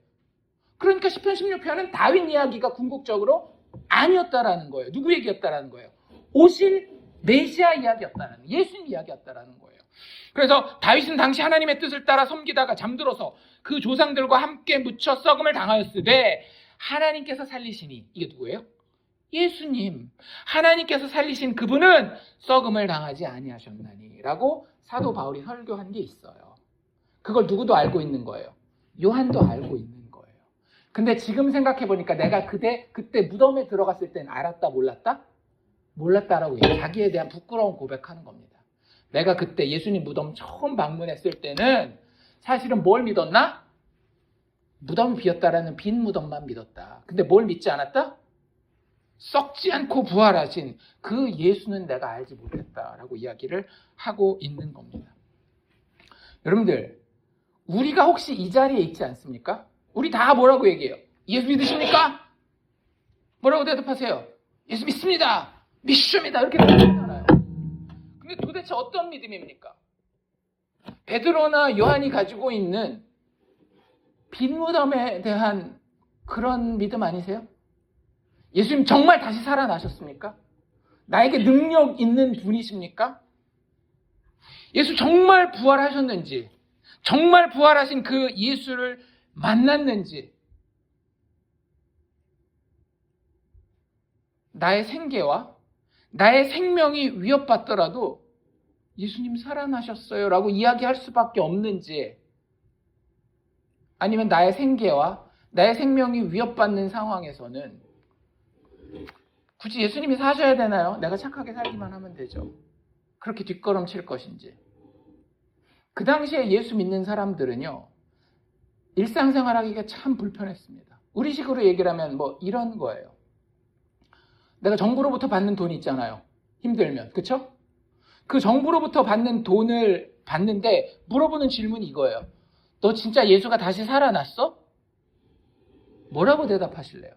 그러니까 시편 16편은 다윗 이야기가 궁극적으로 아니었다라는 거예요. 누구 얘기였다라는 거예요? 오실 메시아 이야기였다라는, 예수님 이야기였다라는 거예요. 그래서 다윗은 당시 하나님의 뜻을 따라 섬기다가 잠들어서 그 조상들과 함께 묻혀 썩음을 당하였으되 하나님께서 살리시니, 이게 누구예요? 예수님. 하나님께서 살리신 그분은 썩음을 당하지 아니하셨나니 라고 사도 바울이 설교한 게 있어요. 그걸 누구도 알고 있는 거예요. 요한도 알고 있는 거예요. 근데 지금 생각해보니까 내가 그때 무덤에 들어갔을 땐 알았다 몰랐다? 몰랐다라고 해요. 자기에 대한 부끄러운 고백하는 겁니다. 내가 그때 예수님 무덤 처음 방문했을 때는 사실은 뭘 믿었나? 무덤이 비었다라는 빈 무덤만 믿었다. 근데 뭘 믿지 않았다? 썩지 않고 부활하신 그 예수는 내가 알지 못했다라고 이야기를 하고 있는 겁니다. 여러분들, 우리가 혹시 이 자리에 있지 않습니까? 우리 다 뭐라고 얘기해요? 예수 믿으십니까? 뭐라고 대답하세요? 예수 믿습니다. 믿습니다. 이렇게 대답하잖아요. 근데 도대체 어떤 믿음입니까? 베드로나 요한이 가지고 있는 빈 무덤에 대한 그런 믿음 아니세요? 예수님 정말 다시 살아나셨습니까? 나에게 능력 있는 분이십니까? 예수 정말 부활하셨는지, 정말 부활하신 그 예수를 만났는지, 나의 생계와 나의 생명이 위협받더라도 예수님 살아나셨어요 라고 이야기할 수밖에 없는지, 아니면 나의 생계와 나의 생명이 위협받는 상황에서는 굳이 예수님이 사셔야 되나요? 내가 착하게 살기만 하면 되죠. 그렇게 뒷걸음칠 것인지. 그 당시에 예수 믿는 사람들은요, 일상생활하기가 참 불편했습니다. 우리식으로 얘기를 하면 뭐 이런 거예요. 내가 정부로부터 받는 돈이 있잖아요. 힘들면. 그쵸? 그 정부로부터 받는 돈을 받는데 물어보는 질문이 이거예요. 너 진짜 예수가 다시 살아났어? 뭐라고 대답하실래요?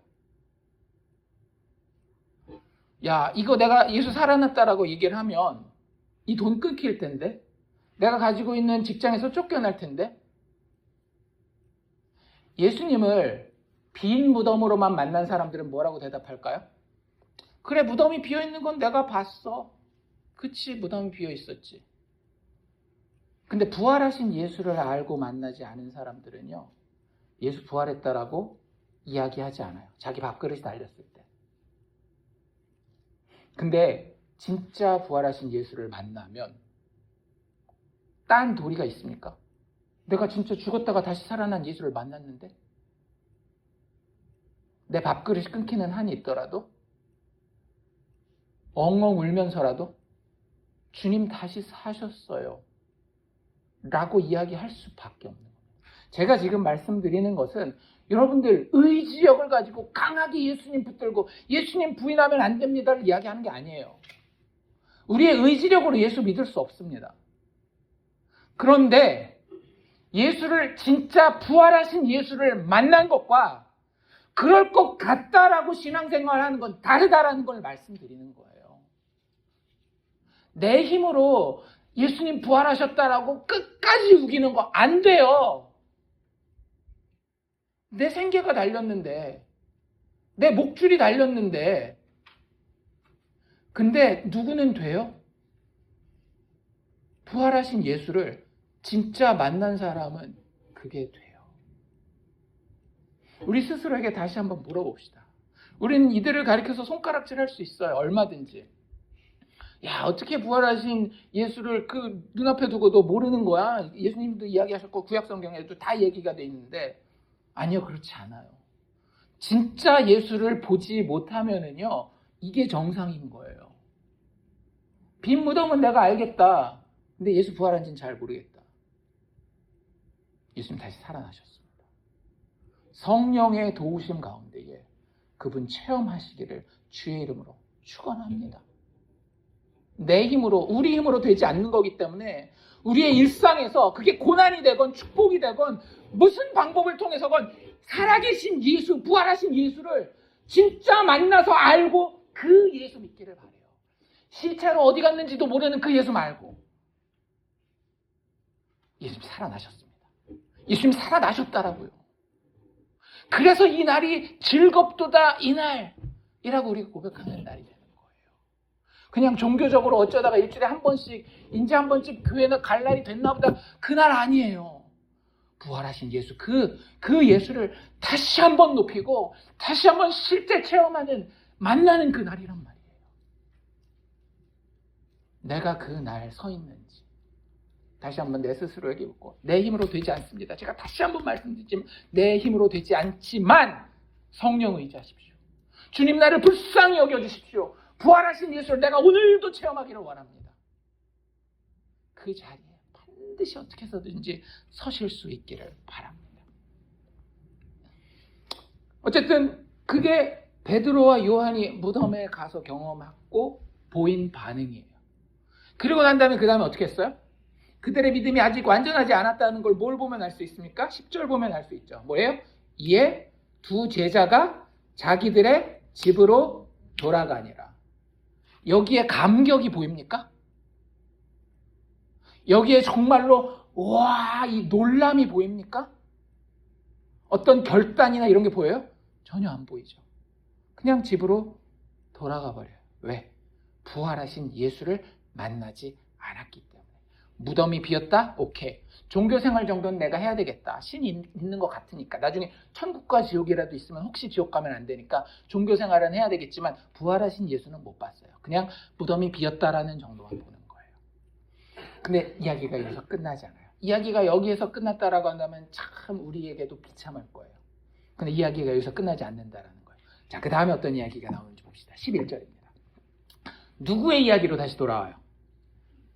야, 이거 내가 예수 살아났다라고 얘기를 하면 이 돈 끊길 텐데? 내가 가지고 있는 직장에서 쫓겨날 텐데? 예수님을 빈 무덤으로만 만난 사람들은 뭐라고 대답할까요? 그래, 무덤이 비어있는 건 내가 봤어. 그치, 무덤이 비어있었지. 근데 부활하신 예수를 알고 만나지 않은 사람들은요, 예수 부활했다라고 이야기하지 않아요. 자기 밥그릇이 날렸을 때. 근데 진짜 부활하신 예수를 만나면 딴 도리가 있습니까? 내가 진짜 죽었다가 다시 살아난 예수를 만났는데 내 밥그릇이 끊기는 한이 있더라도 엉엉 울면서라도 주님 다시 사셨어요 라고 이야기할 수밖에 없는 거예요. 제가 지금 말씀드리는 것은 여러분들 의지력을 가지고 강하게 예수님 붙들고 예수님 부인하면 안 됩니다를 이야기하는 게 아니에요. 우리의 의지력으로 예수 믿을 수 없습니다. 그런데 예수를, 진짜 부활하신 예수를 만난 것과 그럴 것 같다라고 신앙생활하는 건 다르다라는 걸 말씀드리는 거예요. 내 힘으로 예수님 부활하셨다라고 끝까지 우기는 거 안 돼요. 내 생계가 달렸는데, 내 목줄이 달렸는데, 근데 누구는 돼요? 부활하신 예수를 진짜 만난 사람은 그게 돼요. 우리 스스로에게 다시 한번 물어봅시다. 우리는 이들을 가리켜서 손가락질 할 수 있어요. 얼마든지. 야, 어떻게 부활하신 예수를 그 눈앞에 두고도 모르는 거야? 예수님도 이야기하셨고 구약성경에도 다 얘기가 돼 있는데, 아니요, 그렇지 않아요. 진짜 예수를 보지 못하면은요, 이게 정상인 거예요. 빈 무덤은 내가 알겠다. 근데 예수 부활한지는 잘 모르겠다. 예수님 다시 살아나셨습니다. 성령의 도우심 가운데에 그분 체험하시기를 주의 이름으로 축원합니다. 내 힘으로, 우리 힘으로 되지 않는 거기 때문에 우리의 일상에서 그게 고난이 되건 축복이 되건 무슨 방법을 통해서건 살아계신 예수, 부활하신 예수를 진짜 만나서 알고 그 예수 믿기를 바라요. 실체로 어디 갔는지도 모르는 그 예수 말고 예수님 살아나셨습니다. 예수님 살아나셨다라고요. 그래서 이 날이 즐겁도다 이날이라고 우리가 고백하는 날이 되는 거예요. 그냥 종교적으로 어쩌다가 일주일에 한 번씩 이제 한 번쯤 교회는 갈 날이 됐나 보다. 그날 아니에요. 부활하신 예수, 그 예수를 다시 한번 높이고 다시 한번 실제 체험하는, 만나는 그날이란 말이에요. 내가 그 날 서 있는지 다시 한번 내 스스로에게 묻고, 내 힘으로 되지 않습니다. 제가 다시 한번 말씀드리지만 내 힘으로 되지 않지만 성령 의지하십시오. 주님 나를 불쌍히 여겨주십시오. 부활하신 예수를 내가 오늘도 체험하기를 원합니다. 그 자리에 반드시 어떻게 해서든지 서실 수 있기를 바랍니다. 어쨌든 그게 베드로와 요한이 무덤에 가서 경험하고 보인 반응이에요. 그리고 난 다음에 그 다음에 어떻게 했어요? 그들의 믿음이 아직 완전하지 않았다는 걸 뭘 보면 알 수 있습니까? 10절 보면 알 수 있죠. 뭐예요? 이에 두 제자가 자기들의 집으로 돌아가니라. 여기에 감격이 보입니까? 여기에 정말로 와, 이 놀람이 보입니까? 어떤 결단이나 이런 게 보여요? 전혀 안 보이죠. 그냥 집으로 돌아가 버려요. 왜? 부활하신 예수를 만나지 않았기 때문에. 무덤이 비었다? 오케이. 종교생활 정도는 내가 해야 되겠다. 신이 있는 것 같으니까. 나중에 천국과 지옥이라도 있으면 혹시 지옥 가면 안 되니까 종교생활은 해야 되겠지만 부활하신 예수는 못 봤어요. 그냥 무덤이 비었다라는 정도만 보는 거예요. 근데 이야기가 여기서 끝나지 않아요. 이야기가 여기에서 끝났다라고 한다면 참 우리에게도 비참할 거예요. 근데 이야기가 여기서 끝나지 않는다라는 거예요. 자, 그 다음에 어떤 이야기가 나오는지 봅시다. 11절입니다. 누구의 이야기로 다시 돌아와요?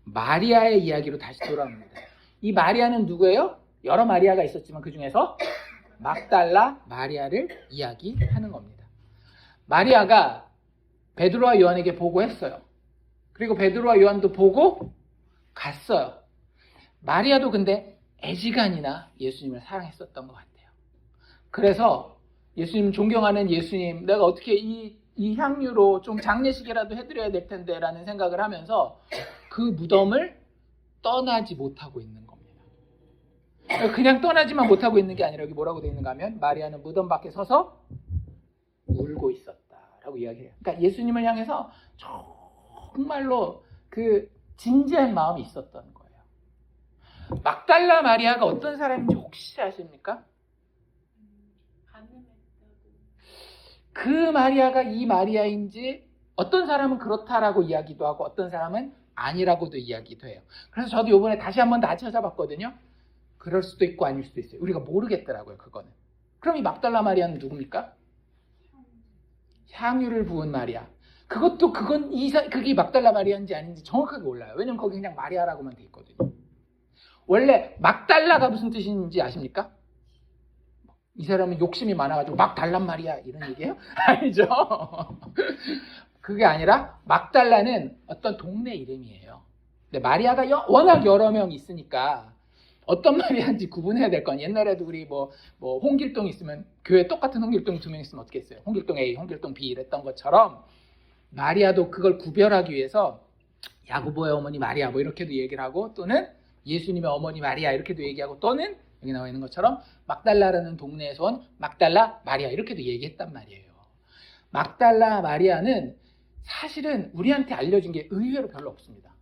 마리아의 이야기로 다시 돌아옵니다. 이 마리아는 누구예요? 여러 마리아가 있었지만 그 중에서 막달라 마리아를 이야기하는 겁니다. 마리아가 베드로와 요한에게 보고했어요. 그리고 베드로와 요한도 보고 갔어요. 마리아도 근데 애지간히나 예수님을 사랑했었던 것 같아요. 그래서 예수님 존경하는 예수님, 내가 어떻게 이 향유로 좀 장례식이라도 해드려야 될 텐데 라는 생각을 하면서 그 무덤을 떠나지 못하고 있는 겁니다. 그냥 떠나지만 못하고 있는 게 아니라 여기 뭐라고 되어 있는가 하면 마리아는 무덤 밖에 서서 울고 있었다라고 이야기해요. 그러니까 예수님을 향해서 정말로 그 진지한 마음이 있었던 거예요. 막달라 마리아가 어떤 사람인지 혹시 아십니까? 그 마리아가 이 마리아인지 어떤 사람은 그렇다라고 이야기도 하고 어떤 사람은 아니라고도 이야기도 해요. 그래서 저도 이번에 다시 한번 다 찾아봤거든요. 그럴 수도 있고 아닐 수도 있어요. 우리가 모르겠더라고요, 그거는. 그럼 이 막달라 마리아는 누굽니까? 향유를 부은 마리아. 그게 막달라 마리아인지 아닌지 정확하게 몰라요. 왜냐면 거기 그냥 마리아라고만 돼 있거든요. 원래 막달라가 무슨 뜻인지 아십니까? 이 사람은 욕심이 많아가지고 막 달란 말이야 이런 얘기예요? 아니죠. 그게 아니라 막달라는 어떤 동네 이름이에요. 근데 마리아가 워낙 여러 명 있으니까 어떤 마리아인지 구분해야 될 건, 옛날에도 우리 뭐 홍길동 있으면 교회 똑같은 홍길동 2명 있으면 어떻게 했어요? 홍길동 A, 홍길동 B 이랬던 것처럼 마리아도 그걸 구별하기 위해서 야고보의 어머니 마리아 뭐 이렇게도 얘기를 하고, 또는 예수님의 어머니 마리아 이렇게도 얘기하고, 또는 여기 나와 있는 것처럼 막달라라는 동네에서 온 막달라 마리아 이렇게도 얘기했단 말이에요. 막달라 마리아는 사실은 우리한테 알려진 게 의외로 별로 없습니다.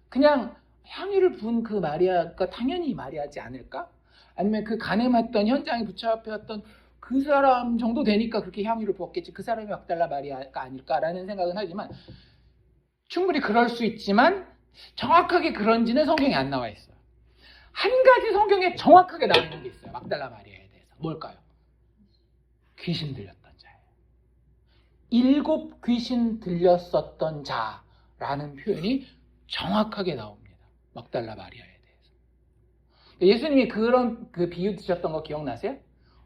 그냥 향유를 부은 그 마리아가 당연히 마리아지 않을까? 아니면 그 간음했던 현장에 붙잡혔던 그 사람 정도 되니까 그렇게 향유를 부었겠지, 그 사람이 막달라 마리아가 아닐까라는 생각은 하지만, 충분히 그럴 수 있지만 정확하게 그런지는 성경에 안 나와 있어요. 한 가지 성경에 정확하게 나와 있는 게 있어요. 막달라 마리아에 대해서. 뭘까요? 귀신 들렸던 자예요. 7 귀신 들렸었던 자라는 표현이 정확하게 나옵니다. 막달라 마리아에 대해서. 예수님이 그런 비유 드셨던 거 기억나세요?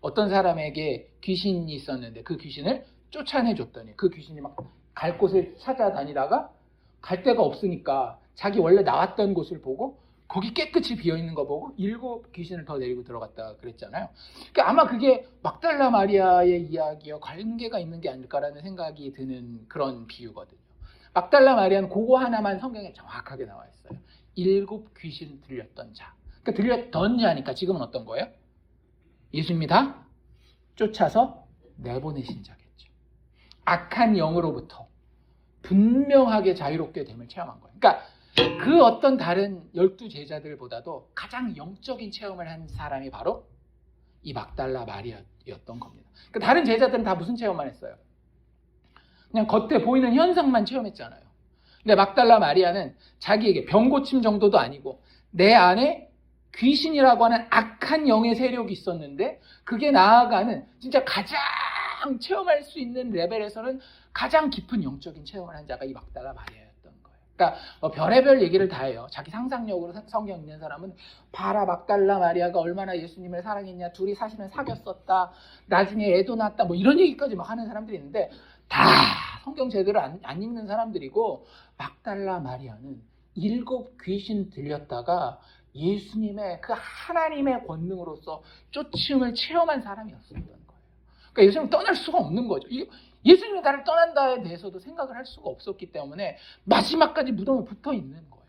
어떤 사람에게 귀신이 있었는데 그 귀신을 쫓아내줬더니 그 귀신이 막 갈 곳을 찾아다니다가 갈 데가 없으니까 자기 원래 나왔던 곳을 보고 거기 깨끗이 비어있는 거 보고 7 귀신을 더 데리고 들어갔다 그랬잖아요. 그러니까 아마 그게 막달라 마리아의 이야기와 관계가 있는 게 아닐까라는 생각이 드는 그런 비유거든요. 막달라 마리아는 그거 하나만 성경에 정확하게 나와 있어요. 7 귀신 들렸던 자. 그러니까 들렸던 자니까 지금은 어떤 거예요? 예수님이 다 쫓아서 내보내신 자겠죠. 악한 영으로부터 분명하게 자유롭게 됨을 체험한 거예요. 그러니까 그 어떤 다른 12제자들보다도 가장 영적인 체험을 한 사람이 바로 이 막달라 마리아였던 겁니다. 그러니까 다른 제자들은 다 무슨 체험만 했어요? 그냥 겉에 보이는 현상만 체험했잖아요. 근데 막달라 마리아는 자기에게 병 고침 정도도 아니고 내 안에 귀신이라고 하는 악한 영의 세력이 있었는데 그게 나아가는 진짜 가장 체험할 수 있는 레벨에서는 가장 깊은 영적인 체험을 한 자가 이 막달라 마리아였던 거예요. 그러니까 별의별 얘기를 다 해요. 자기 상상력으로 성경 읽는 사람은 봐라 막달라 마리아가 얼마나 예수님을 사랑했냐, 둘이 사실은 사귀었었다, 나중에 애도 낳았다, 뭐 이런 얘기까지 막 하는 사람들이 있는데 다 성경 제대로 안 읽는 사람들이고, 막달라 마리아는 7 귀신 들렸다가 예수님의 그 하나님의 권능으로서 쫓음을 체험한 사람이었었던 거예요. 그러니까 예수님을 떠날 수가 없는 거죠. 예수님이 나를 떠난다에 대해서도 생각을 할 수가 없었기 때문에 마지막까지 무덤에 붙어 있는 거예요.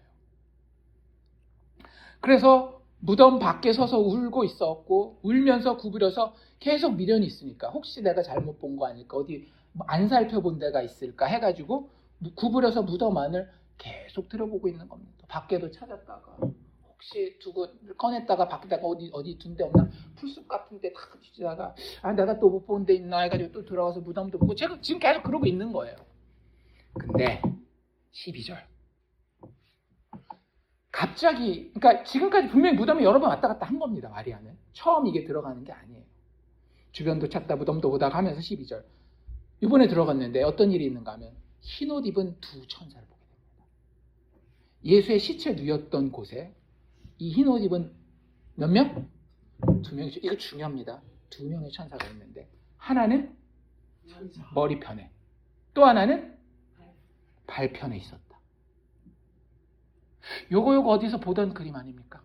그래서 무덤 밖에 서서 울고 있었고, 울면서 구부려서 계속 미련이 있으니까 혹시 내가 잘못 본 거 아닐까, 어디 안 살펴본 데가 있을까 해가지고 구부려서 무덤 안을 계속 들여보고 있는 겁니다. 밖에도 찾았다가 혹시 두고 꺼냈다가 밖에다가 어디 둔 데 없나, 풀숲 같은 데 탁 뒤지다가 내가 또 못 본 데 있나 해가지고 또 들어가서 무덤도 보고, 지금 계속 그러고 있는 거예요. 근데 12절 갑자기, 그러니까 지금까지 분명히 무덤에 여러 번 왔다 갔다 한 겁니다. 마리아는 처음 이게 들어가는 게 아니에요. 주변도 찾다 무덤도 보다가 하면서 12절 이번에 들어갔는데 어떤 일이 있는가 하면 흰옷 입은 2 천사를 보게 됩니다. 예수의 시체 누였던 곳에 이 흰옷 입은 몇 명? 2명이죠. 이거 중요합니다. 2명의 천사가 있는데 하나는 머리편에, 또 하나는 발편에 있었다. 요거 어디서 보던 그림 아닙니까?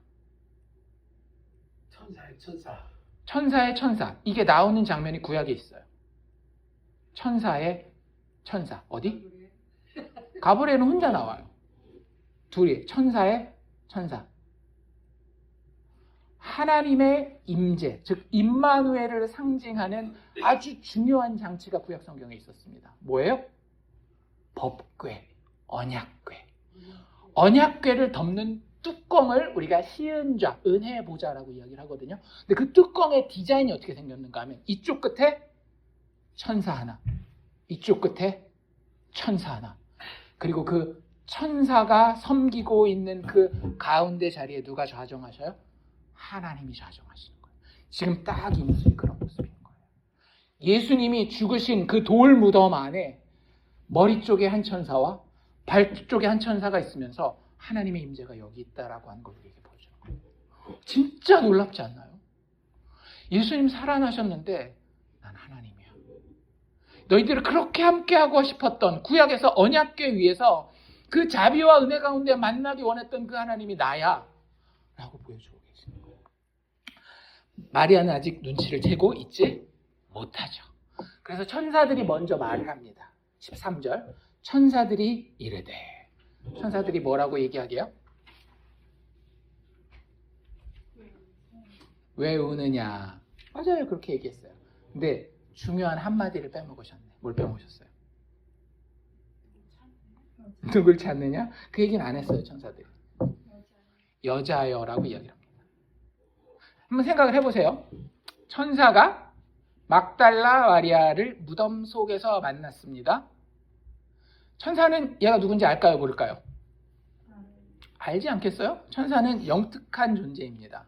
천사의 천사. 천사의 천사. 이게 나오는 장면이 구약에 있어요. 천사의 천사. 어디? 가브리엘은 혼자 나와요. 둘이 천사의 천사. 하나님의 임재, 즉 임마누엘을 상징하는 아주 중요한 장치가 구약 성경에 있었습니다. 뭐예요? 법궤, 언약궤. 언약궤를 덮는 뚜껑을 우리가 시은좌, 은혜의 보좌라고 이야기를 하거든요. 근데 그 뚜껑의 디자인이 어떻게 생겼는가 하면 이쪽 끝에 천사 하나, 이쪽 끝에 천사 하나, 그리고 그 천사가 섬기고 있는 그 가운데 자리에 누가 좌정하셔요? 하나님이 좌정하시는 거예요. 지금 딱 이 모습이 그런 모습인 거예요. 예수님이 죽으신 그 돌 무덤 안에 머리 쪽에 한 천사와 발 쪽에 한 천사가 있으면서 하나님의 임재가 여기 있다라고 하는 걸 우리에게 보여주는 거예요. 진짜 놀랍지 않나요? 예수님 살아나셨는데 난 하나님이야. 너희들을 그렇게 함께하고 싶었던 구약에서 언약궤 위에서 그 자비와 은혜 가운데 만나기 원했던 그 하나님이 나야 라고 보여주고 계시는 거예요. 마리아는 아직 눈치를 채고 있지 못하죠. 그래서 천사들이 먼저 말을 합니다. 13절 천사들이 이르되, 천사들이 뭐라고 얘기하게요? 왜 우느냐. 맞아요, 그렇게 얘기했어요. 근데 중요한 한마디를 빼먹으셨네. 뭘 빼먹으셨어요? 누굴 찾느냐? 그 얘기는 안 했어요. 천사들이 여자여라고 이야기를 합니다. 한번 생각을 해보세요. 천사가 막달라 마리아를 무덤 속에서 만났습니다. 천사는 얘가 누군지 알까요? 모를까요? 알지 않겠어요? 천사는 영특한 존재입니다.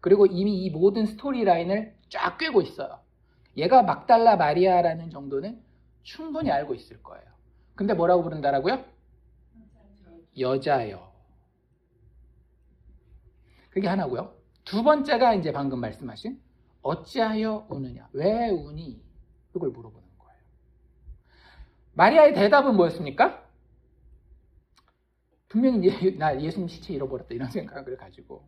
그리고 이미 이 모든 스토리라인을 쫙 꿰고 있어요. 얘가 막달라 마리아라는 정도는 충분히 알고 있을 거예요. 근데 뭐라고 부른다라고요? 여자요. 그게 하나고요. 두 번째가 이제 방금 말씀하신 어찌하여 우느냐, 왜 우니? 이걸 물어보는 거예요. 마리아의 대답은 뭐였습니까? 분명히 나 예수님 시체 잃어버렸다 이런 생각을 가지고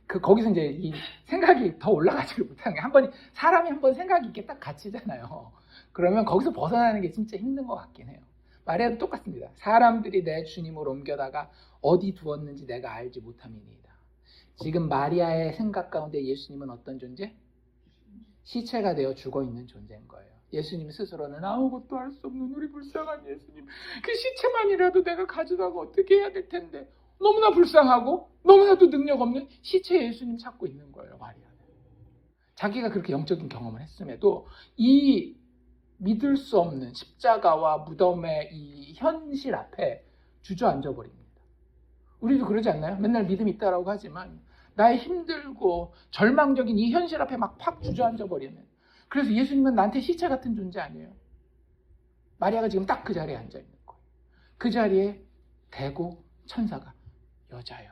거기서 이제 이 생각이 더 올라가지를 못하는 게, 사람이 한 번 생각이 이렇게 딱 갇히잖아요. 그러면 거기서 벗어나는 게 진짜 힘든 것 같긴 해요. 마리아도 똑같습니다. 사람들이 내 주님을 옮겨다가 어디 두었는지 내가 알지 못함이니이다. 지금 마리아의 생각 가운데 예수님은 어떤 존재? 시체가 되어 죽어있는 존재인 거예요. 예수님 스스로는 아무것도 할 수 없는 우리 불쌍한 예수님, 그 시체만이라도 내가 가져다가 어떻게 해야 될 텐데 너무나 불쌍하고 너무나도 능력 없는 시체 예수님 찾고 있는 거예요. 마리아는 자기가 그렇게 영적인 경험을 했음에도 이 믿을 수 없는 십자가와 무덤의 이 현실 앞에 주저앉아 버립니다. 우리도 그러지 않나요? 맨날 믿음 있다라고 하지만 나의 힘들고 절망적인 이 현실 앞에 막 팍 주저앉아 버리는. 그래서 예수님은 나한테 시체 같은 존재 아니에요. 마리아가 지금 딱 그 자리에 앉아 있는 거예요. 그 자리에 대고 천사가 여자여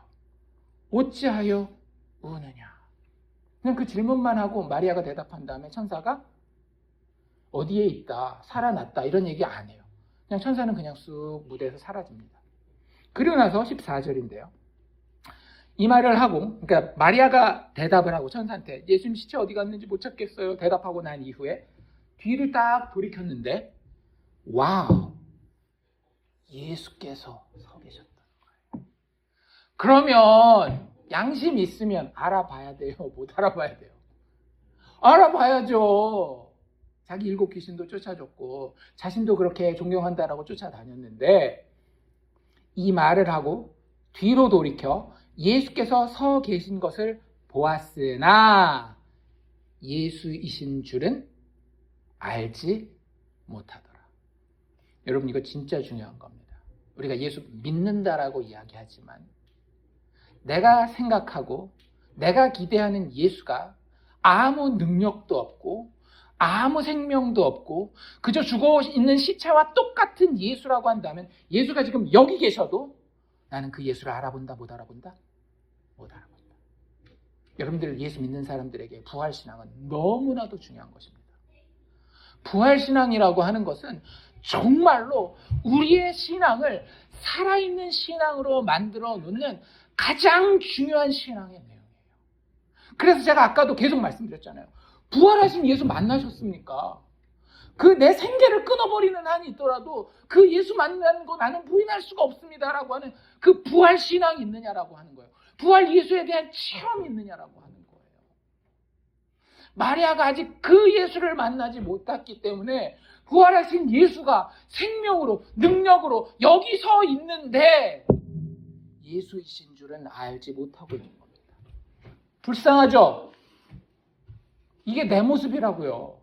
어찌하여 우느냐. 그냥 그 질문만 하고 마리아가 대답한 다음에 천사가 어디에 있다, 살아났다 이런 얘기 안 해요. 그냥 천사는 그냥 쑥 무대에서 사라집니다. 그리고 나서 14절인데요. 이 말을 하고, 그러니까 마리아가 대답을 하고 천사한테 예수님 시체 어디 갔는지 못 찾겠어요 대답하고 난 이후에 뒤를 딱 돌이켰는데 와우, 예수께서 서 계셨다는 거예요. 그러면 양심 있으면 알아봐야 돼요? 못 알아봐야 돼요? 알아봐야죠. 자기 7 귀신도 쫓아줬고 자신도 그렇게 존경한다라고 쫓아다녔는데 이 말을 하고 뒤로 돌이켜 예수께서 서 계신 것을 보았으나 예수이신 줄은 알지 못하더라. 여러분 이거 진짜 중요한 겁니다. 우리가 예수 믿는다라고 이야기하지만 내가 생각하고 내가 기대하는 예수가 아무 능력도 없고 아무 생명도 없고 그저 죽어 있는 시체와 똑같은 예수라고 한다면 예수가 지금 여기 계셔도 나는 그 예수를 알아본다 못 알아본다? 못 알아본다. 여러분들 예수 믿는 사람들에게 부활신앙은 너무나도 중요한 것입니다. 부활신앙이라고 하는 것은 정말로 우리의 신앙을 살아있는 신앙으로 만들어 놓는 가장 중요한 신앙의 내용이에요. 그래서 제가 아까도 계속 말씀드렸잖아요. 부활하신 예수 만나셨습니까? 그 내 생계를 끊어버리는 한이 있더라도 그 예수 만나는 거 나는 부인할 수가 없습니다라고 하는 그 부활 신앙이 있느냐라고 하는 거예요. 부활 예수에 대한 체험이 있느냐라고 하는 거예요. 마리아가 아직 그 예수를 만나지 못했기 때문에 부활하신 예수가 생명으로 능력으로 여기 서 있는데 예수이신 줄은 알지 못하고 있는 겁니다. 불쌍하죠? 이게 내 모습이라고요.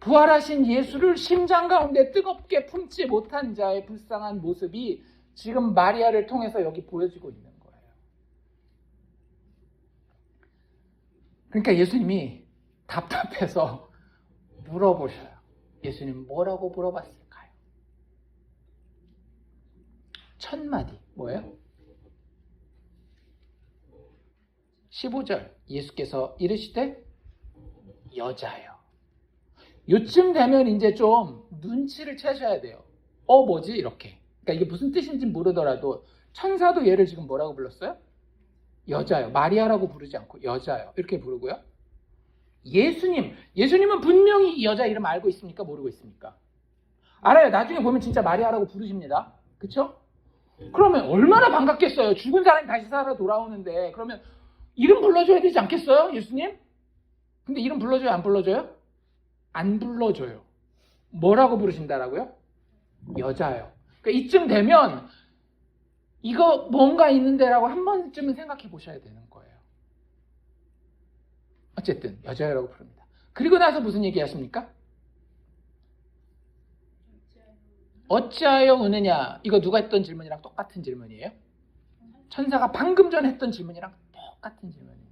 부활하신 예수를 심장 가운데 뜨겁게 품지 못한 자의 불쌍한 모습이 지금 마리아를 통해서 여기 보여지고 있는 거예요. 그러니까 예수님이 답답해서 물어보셔요. 예수님 뭐라고 물어봤을까요? 첫 마디 뭐예요? 15절 예수께서 이르시되 여자여. 요쯤 되면 이제 좀 눈치를 채셔야 돼요. 뭐지 이렇게. 그러니까 이게 무슨 뜻인지 모르더라도 천사도 얘를 지금 뭐라고 불렀어요? 여자요. 마리아라고 부르지 않고 여자요. 이렇게 부르고요. 예수님은 분명히 이 여자 이름 알고 있습니까? 모르고 있습니까? 알아요. 나중에 보면 진짜 마리아라고 부르십니다. 그렇죠? 그러면 얼마나 반갑겠어요. 죽은 사람이 다시 살아 돌아오는데 그러면 이름 불러줘야 되지 않겠어요? 예수님? 근데 이름 불러줘요? 안 불러줘요? 안 불러줘요. 뭐라고 부르신다라고요? 여자요. 그러니까 이쯤 되면 이거 뭔가 있는데라고 한 번쯤은 생각해 보셔야 되는 거예요. 어쨌든 여자라고 부릅니다. 그리고 나서 무슨 얘기 하십니까? 어찌하여 우느냐. 이거 누가 했던 질문이랑 똑같은 질문이에요? 천사가 방금 전에 했던 질문이랑 똑같은 질문이에요.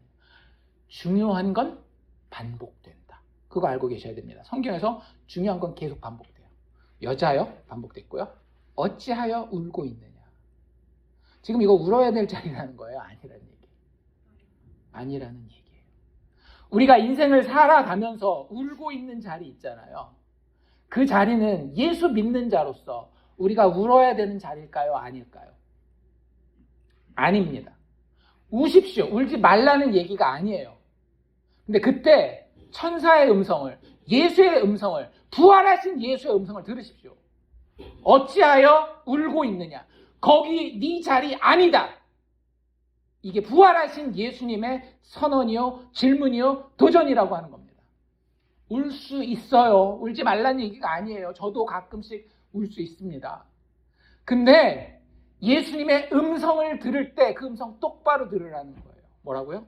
중요한 건 반복된다. 그거 알고 계셔야 됩니다. 성경에서 중요한 건 계속 반복돼요. 여자여 반복됐고요. 어찌하여 울고 있느냐. 지금 이거 울어야 될 자리라는 거예요? 아니라는 얘기예요. 아니라는 얘기예요. 우리가 인생을 살아가면서 울고 있는 자리 있잖아요. 그 자리는 예수 믿는 자로서 우리가 울어야 되는 자리일까요? 아닐까요? 아닙니다. 우십시오. 울지 말라는 얘기가 아니에요. 근데 그때 천사의 음성을, 예수의 음성을, 부활하신 예수의 음성을 들으십시오. 어찌하여 울고 있느냐. 거기 네 자리 아니다. 이게 부활하신 예수님의 선언이요, 질문이요, 도전이라고 하는 겁니다. 울 수 있어요. 울지 말란 얘기가 아니에요. 저도 가끔씩 울 수 있습니다. 근데 예수님의 음성을 들을 때 그 음성 똑바로 들으라는 거예요. 뭐라고요?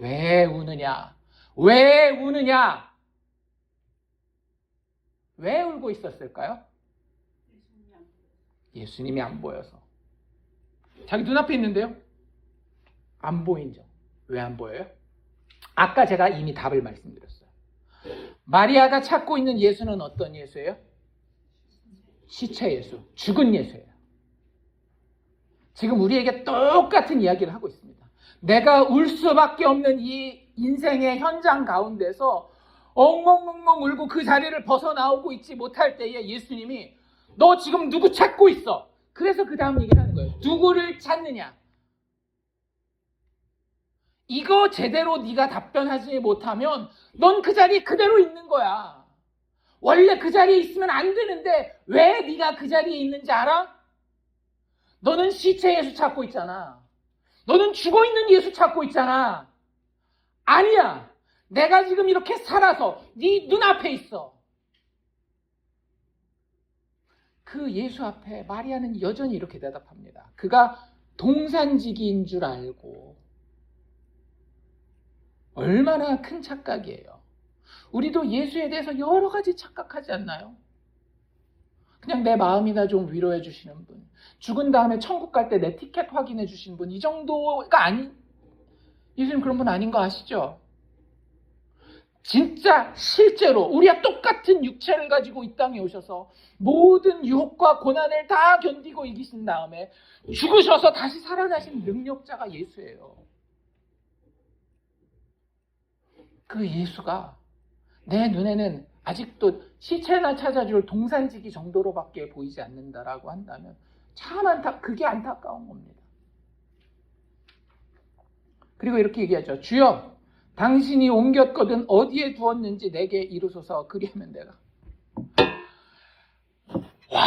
왜 우느냐? 왜 우느냐? 왜 울고 있었을까요? 예수님이 안 보여서. 자기 눈앞에 있는데요? 안 보인죠. 왜 안 보여요? 아까 제가 이미 답을 말씀드렸어요. 마리아가 찾고 있는 예수는 어떤 예수예요? 시체 예수, 죽은 예수예요. 지금 우리에게 똑같은 이야기를 하고 있습니다. 내가 울 수밖에 없는 이 인생의 현장 가운데서 엉엉엉엉 울고 그 자리를 벗어나오고 있지 못할 때에 예수님이 너 지금 누구 찾고 있어? 그래서 그 다음 얘기를 하는 거예요. 누구를 찾느냐? 이거 제대로 네가 답변하지 못하면 넌 그 자리에 그대로 있는 거야. 원래 그 자리에 있으면 안 되는데 왜 네가 그 자리에 있는지 알아? 너는 시체 예수 찾고 있잖아. 너는 죽어있는 예수 찾고 있잖아. 아니야. 내가 지금 이렇게 살아서 네 눈앞에 있어. 그 예수 앞에 마리아는 여전히 이렇게 대답합니다. 그가 동산지기인 줄 알고. 얼마나 큰 착각이에요. 우리도 예수에 대해서 여러 가지 착각하지 않나요? 그냥 내 마음이나 좀 위로해 주시는 분, 죽은 다음에 천국 갈 때 내 티켓 확인해 주신 분, 이 정도가 예수님 그런 분 아닌 거 아시죠? 진짜 실제로 우리와 똑같은 육체를 가지고 이 땅에 오셔서 모든 유혹과 고난을 다 견디고 이기신 다음에 죽으셔서 다시 살아나신 능력자가 예수예요. 그 예수가 내 눈에는 아직도 시체나 찾아줄 동산지기 정도로밖에 보이지 않는다라고 한다면 참 그게 안타까운 겁니다. 그리고 이렇게 얘기하죠. 주여, 당신이 옮겼거든 어디에 두었는지 내게 이루소서. 그리하면 내가. 와,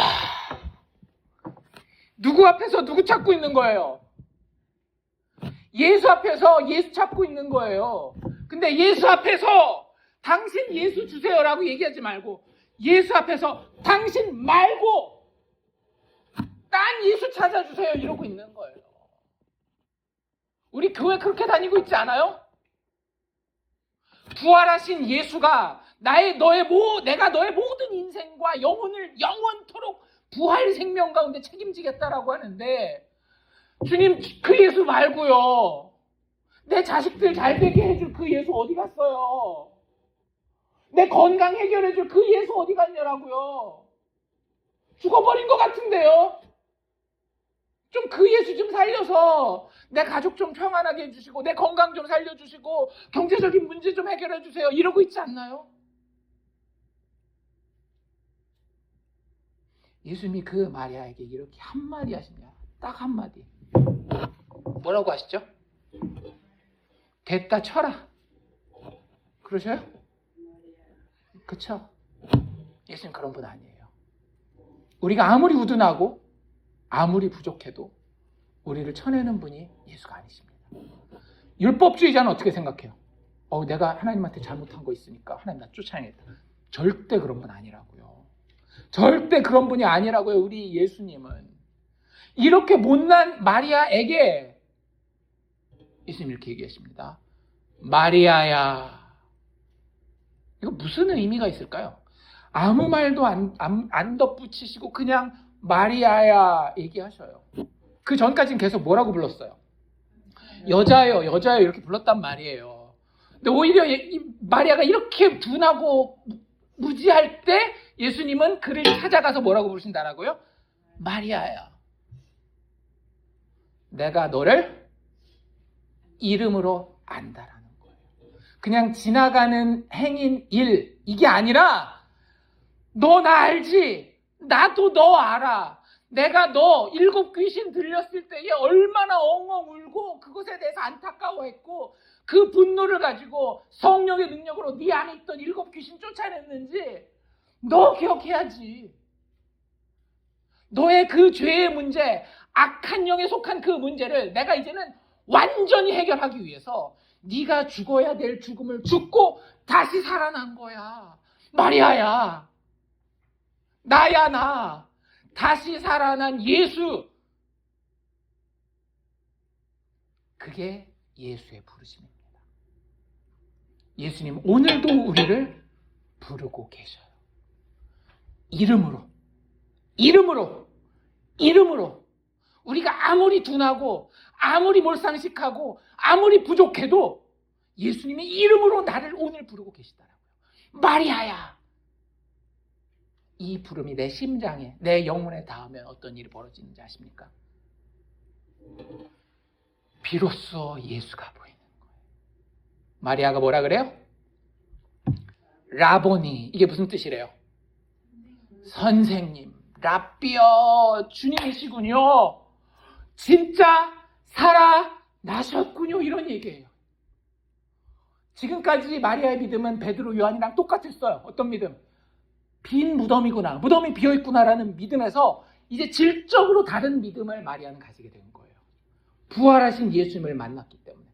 누구 앞에서 누구 찾고 있는 거예요? 예수 앞에서 예수 찾고 있는 거예요. 근데 예수 앞에서 당신 예수 주세요라고 얘기하지 말고 예수 앞에서 당신 말고 딴 예수 찾아주세요 이러고 있는 거예요. 우리 교회 그렇게 다니고 있지 않아요? 부활하신 예수가 내가 너의 모든 인생과 영혼을 영원토록 부활 생명 가운데 책임지겠다라고 하는데 주님 그 예수 말고요. 내 자식들 잘 되게 해줄 그 예수 어디 갔어요? 내 건강 해결해줄 그 예수 어디 갔냐라고요. 죽어버린 것 같은데요. 좀 그 예수 좀 살려서 내 가족 좀 평안하게 해주시고 내 건강 좀 살려주시고 경제적인 문제 좀 해결해주세요. 이러고 있지 않나요? 예수님이 그 마리아에게 이렇게 한마디 하십니다. 딱 한마디. 뭐라고 하시죠? 됐다 쳐라. 그러셔요? 그쵸? 예수님 그런 분 아니에요. 우리가 아무리 우둔하고 아무리 부족해도 우리를 쳐내는 분이 예수가 아니십니다. 율법주의자는 어떻게 생각해요? 내가 하나님한테 잘못한 거 있으니까 하나님 나 쫓아내겠다. 절대 그런 분 아니라고요. 절대 그런 분이 아니라고요. 우리 예수님은. 이렇게 못난 마리아에게 예수님 이렇게 얘기하십니다. 마리아야. 이거 무슨 의미가 있을까요? 아무 말도 안 덧붙이시고 그냥 마리아야 얘기하셔요. 그 전까지는 계속 뭐라고 불렀어요? 여자요 이렇게 불렀단 말이에요. 근데 오히려 이 마리아가 이렇게 둔하고 무지할 때 예수님은 그를 찾아가서 뭐라고 부르신다라고요? 마리아야. 내가 너를 이름으로 안다라는 거예요. 그냥 지나가는 행인 일 이게 아니라 너 나 알지? 나도 너 알아. 내가 너 7 귀신 들렸을 때에 얼마나 엉엉 울고 그것에 대해서 안타까워했고 그 분노를 가지고 성령의 능력으로 네 안에 있던 7 귀신 쫓아냈는지 너 기억해야지. 너의 그 죄의 문제, 악한 영에 속한 그 문제를 내가 이제는 완전히 해결하기 위해서 네가 죽어야 될 죽음을 죽고 다시 살아난 거야. 마리아야. 나야 나. 다시 살아난 예수. 그게 예수의 부르심입니다. 예수님 오늘도 우리를 부르고 계셔요. 이름으로. 우리가 아무리 둔하고 아무리 몰상식하고 아무리 부족해도 예수님이 이름으로 나를 오늘 부르고 계시더라고요. 마리아야. 이 부름이 내 심장에, 내 영혼에 닿으면 어떤 일이 벌어지는지 아십니까? 비로소 예수가 보이는 거예요. 마리아가 뭐라 그래요? 라보니. 이게 무슨 뜻이래요? 선생님. 랍비여. 주님이시군요. 진짜 살아나셨군요. 이런 얘기예요. 지금까지 마리아의 믿음은 베드로, 요한이랑 똑같았어요. 어떤 믿음? 빈 무덤이구나. 무덤이 비어있구나라는 믿음에서 이제 질적으로 다른 믿음을 마리아는 가지게 된 거예요. 부활하신 예수님을 만났기 때문에.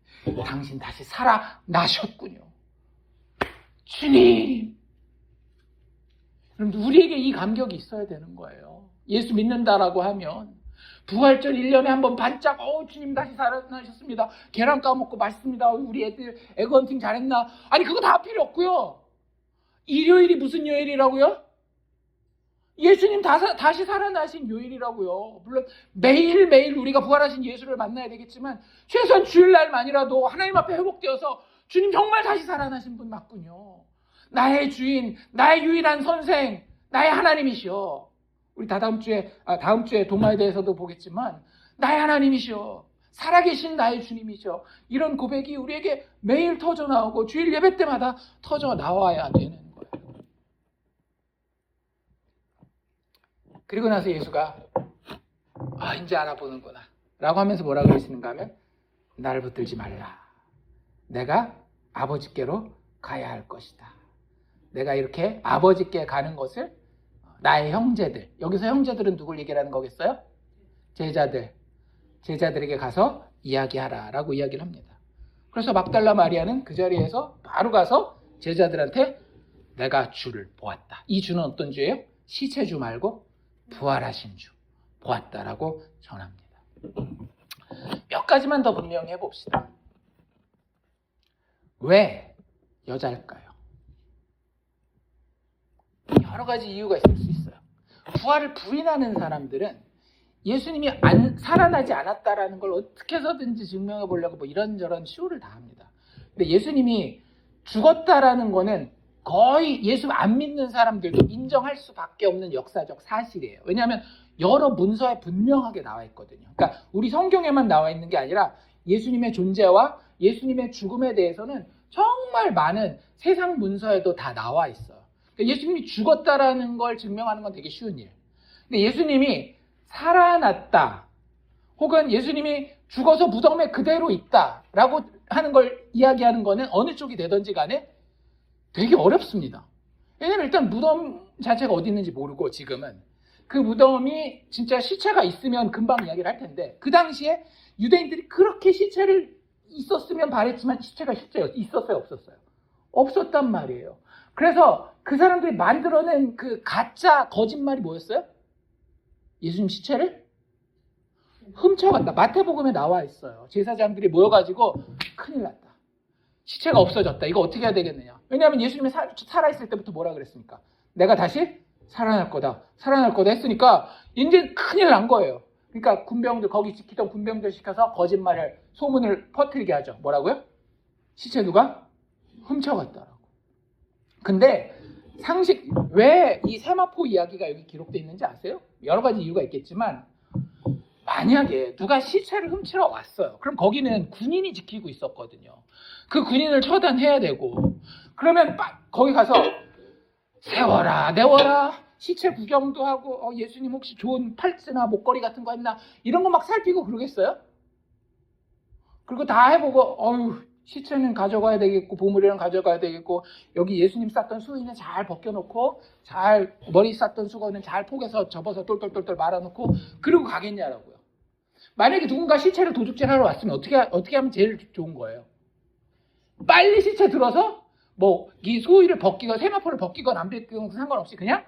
당신 다시 살아나셨군요. 주님. 그럼 우리에게 이 감격이 있어야 되는 거예요. 예수 믿는다라고 하면 부활절 1년에 한 번 반짝 주님 다시 살아나셨습니다. 계란 까먹고 맛있습니다. 우리 애들 에그헌팅 잘했나? 아니 그거 다 필요 없고요. 일요일이 무슨 요일이라고요? 예수님 다시 살아나신 요일이라고요. 물론 매일매일 우리가 부활하신 예수를 만나야 되겠지만 최소한 주일날만이라도 하나님 앞에 회복되어서 주님 정말 다시 살아나신 분 맞군요. 나의 주인, 나의 유일한 선생, 나의 하나님이시여. 우리 다음 주에 도마에 대해서도 보겠지만 나의 하나님이시여. 살아계신 나의 주님이시여. 이런 고백이 우리에게 매일 터져 나오고 주일 예배 때마다 터져 나와야 되는 거예요. 그리고 나서 예수가 이제 알아보는구나 라고 하면서 뭐라고 하시는가 하면 나를 붙들지 말라. 내가 아버지께로 가야 할 것이다. 내가 이렇게 아버지께 가는 것을 나의 형제들, 여기서 형제들은 누굴 얘기하는 거겠어요? 제자들에게 가서 이야기하라 라고 이야기를 합니다. 그래서 막달라 마리아는 그 자리에서 바로 가서 제자들한테 내가 주를 보았다. 이 주는 어떤 주예요? 시체주 말고 부활하신 주 보았다라고 전합니다. 몇 가지만 더 분명히 해봅시다. 왜 여자일까요? 여러 가지 이유가 있을 수 있어요. 부활을 부인하는 사람들은 예수님이 살아나지 않았다라는 걸 어떻게 해서든지 증명해 보려고 이런저런 시호를 다 합니다. 근데 예수님이 죽었다라는 거는 거의 예수 안 믿는 사람들도 인정할 수밖에 없는 역사적 사실이에요. 왜냐하면 여러 문서에 분명하게 나와 있거든요. 그러니까 우리 성경에만 나와 있는 게 아니라 예수님의 존재와 예수님의 죽음에 대해서는 정말 많은 세상 문서에도 다 나와 있어요. 그러니까 예수님이 죽었다라는 걸 증명하는 건 되게 쉬운 일. 근데 예수님이 살아났다, 혹은 예수님이 죽어서 무덤에 그대로 있다라고 하는 걸 이야기하는 거는 어느 쪽이 되든지 간에 되게 어렵습니다. 왜냐면 일단 무덤 자체가 어디 있는지 모르고 지금은 그 무덤이 진짜 시체가 있으면 금방 이야기를 할 텐데 그 당시에 유대인들이 그렇게 시체를 있었으면 바랬지만 시체가 실제 있었어요? 없었어요? 없었단 말이에요. 그래서 그 사람들이 만들어낸 그 가짜 거짓말이 뭐였어요? 예수님 시체를 훔쳐간다. 마태복음에 나와 있어요. 제사장들이 모여가지고 큰일 났다. 시체가 없어졌다. 이거 어떻게 해야 되겠느냐. 왜냐하면 예수님이 살아있을 때부터 뭐라 그랬습니까? 내가 다시 살아날 거다. 살아날 거다 했으니까 이제 큰일 난 거예요. 그러니까 군병들, 거기 지키던 군병들 시켜서 거짓말을, 소문을 퍼뜨리게 하죠. 뭐라고요? 시체 누가 훔쳐갔다라고. 근데 왜 이 세마포 이야기가 여기 기록되어 있는지 아세요? 여러 가지 이유가 있겠지만 만약에 누가 시체를 훔치러 왔어요. 그럼 거기는 군인이 지키고 있었거든요. 그 군인을 처단해야 되고, 그러면 거기 가서 세워라 내워라 시체 구경도 하고 예수님 혹시 좋은 팔찌나 목걸이 같은 거 했나 이런 거 막 살피고 그러겠어요? 그리고 다 해보고 시체는 가져가야 되겠고 보물이랑 가져가야 되겠고 여기 예수님 쌌던 수의는 잘 벗겨놓고 잘 머리 쌌던 수건은 잘 포개서 접어서 똘똘똘똘 말아놓고 그리고 가겠냐라고요. 만약에 누군가 시체를 도둑질하러 왔으면 어떻게 하면 제일 좋은 거예요? 빨리 시체 들어서 뭐 이 소위를 벗기건 세마포를 벗기건 안 벗기건 상관없이 그냥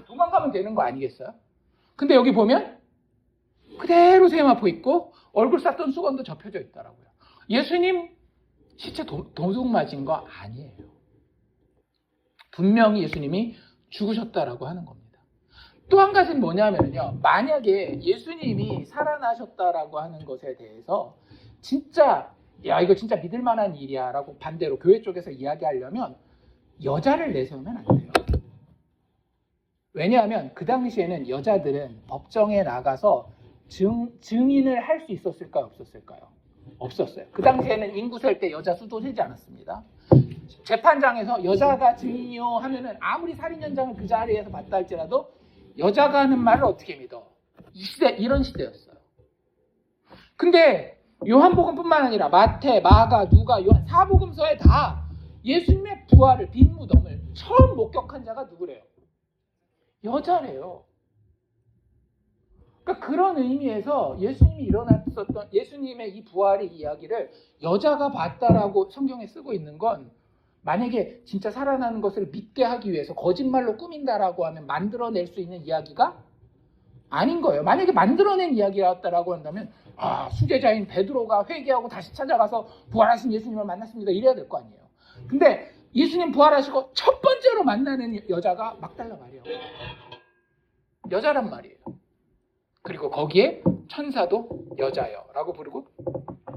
도망가면 되는 거 아니겠어요? 근데 여기 보면 그대로 세마포 있고 얼굴 쌌던 수건도 접혀져 있더라고요. 예수님 시체 도둑 맞은 거 아니에요. 분명히 예수님이 죽으셨다라고 하는 겁니다. 또 한 가지는 뭐냐면요. 만약에 예수님이 살아나셨다라고 하는 것에 대해서 진짜 야 이거 진짜 믿을 만한 일이야 라고 반대로 교회 쪽에서 이야기하려면 여자를 내세우면 안 돼요. 왜냐하면 그 당시에는 여자들은 법정에 나가서 증인을 할 수 있었을까요? 없었을까요? 없었어요. 그 당시에는 인구 셀 때 여자 수도 세지 않았습니다. 재판장에서 여자가 증인이요 하면은 아무리 살인 현장을 그 자리에서 봤다 할지라도 여자가 하는 말을 어떻게 믿어? 이 시대, 이런 시대였어요. 근데 요한복음뿐만 아니라 마태, 마가, 누가, 요한 사복음서에 다 예수님의 부활을 빈 무덤을 처음 목격한 자가 누구래요? 여자래요. 그러니까 그런 의미에서 예수님이 일어났었던 예수님의 이 부활의 이야기를 여자가 봤다라고 성경에 쓰고 있는 건 만약에 진짜 살아나는 것을 믿게 하기 위해서 거짓말로 꾸민다라고 하면 만들어낼 수 있는 이야기가 아닌 거예요. 만약에 만들어낸 이야기였다라고 한다면 수제자인 베드로가 회개하고 다시 찾아가서 부활하신 예수님을 만났습니다. 이래야 될 거 아니에요. 근데 예수님 부활하시고 첫 번째로 만나는 여자가 막달라 마리아. 여자란 말이에요. 그리고 거기에 천사도 여자여 라고 부르고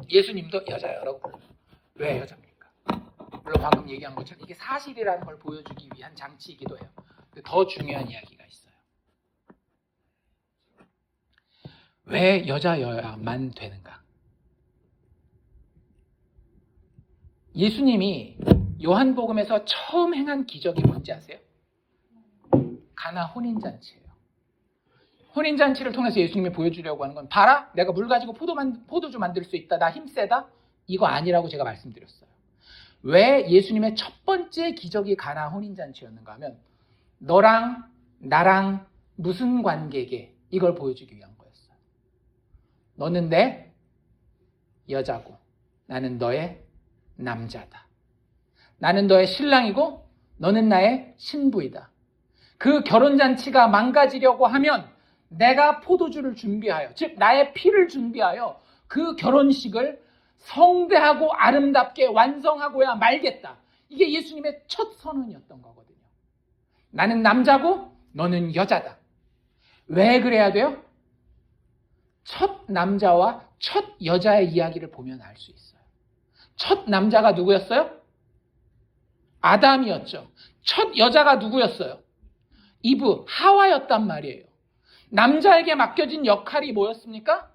예수님도 여자여 라고 부르고. 왜 여자입니까? 물론 방금 얘기한 것처럼 이게 사실이라는 걸 보여주기 위한 장치이기도 해요. 더 중요한 이야기가 있어요. 왜 여자여야만 되는가? 예수님이 요한복음에서 처음 행한 기적이 뭔지 아세요? 가나 혼인잔치예요. 혼인잔치를 통해서 예수님이 보여주려고 하는 건 봐라 내가 물 가지고 포도주 만들 수 있다. 나 힘세다. 이거 아니라고 제가 말씀드렸어요. 왜 예수님의 첫 번째 기적이 가나 혼인잔치였는가 하면 너랑 나랑 무슨 관계게 이걸 보여주기 위한 거였어요. 너는 내 여자고 나는 너의 남자다. 나는 너의 신랑이고 너는 나의 신부이다. 그 결혼잔치가 망가지려고 하면 내가 포도주를 준비하여 즉 나의 피를 준비하여 그 결혼식을 성대하고 아름답게 완성하고야 말겠다. 이게 예수님의 첫 선언이었던 거거든요. 나는 남자고 너는 여자다. 왜 그래야 돼요? 첫 남자와 첫 여자의 이야기를 보면 알 수 있어요. 첫 남자가 누구였어요? 아담이었죠. 첫 여자가 누구였어요? 이브, 하와였단 말이에요. 남자에게 맡겨진 역할이 뭐였습니까?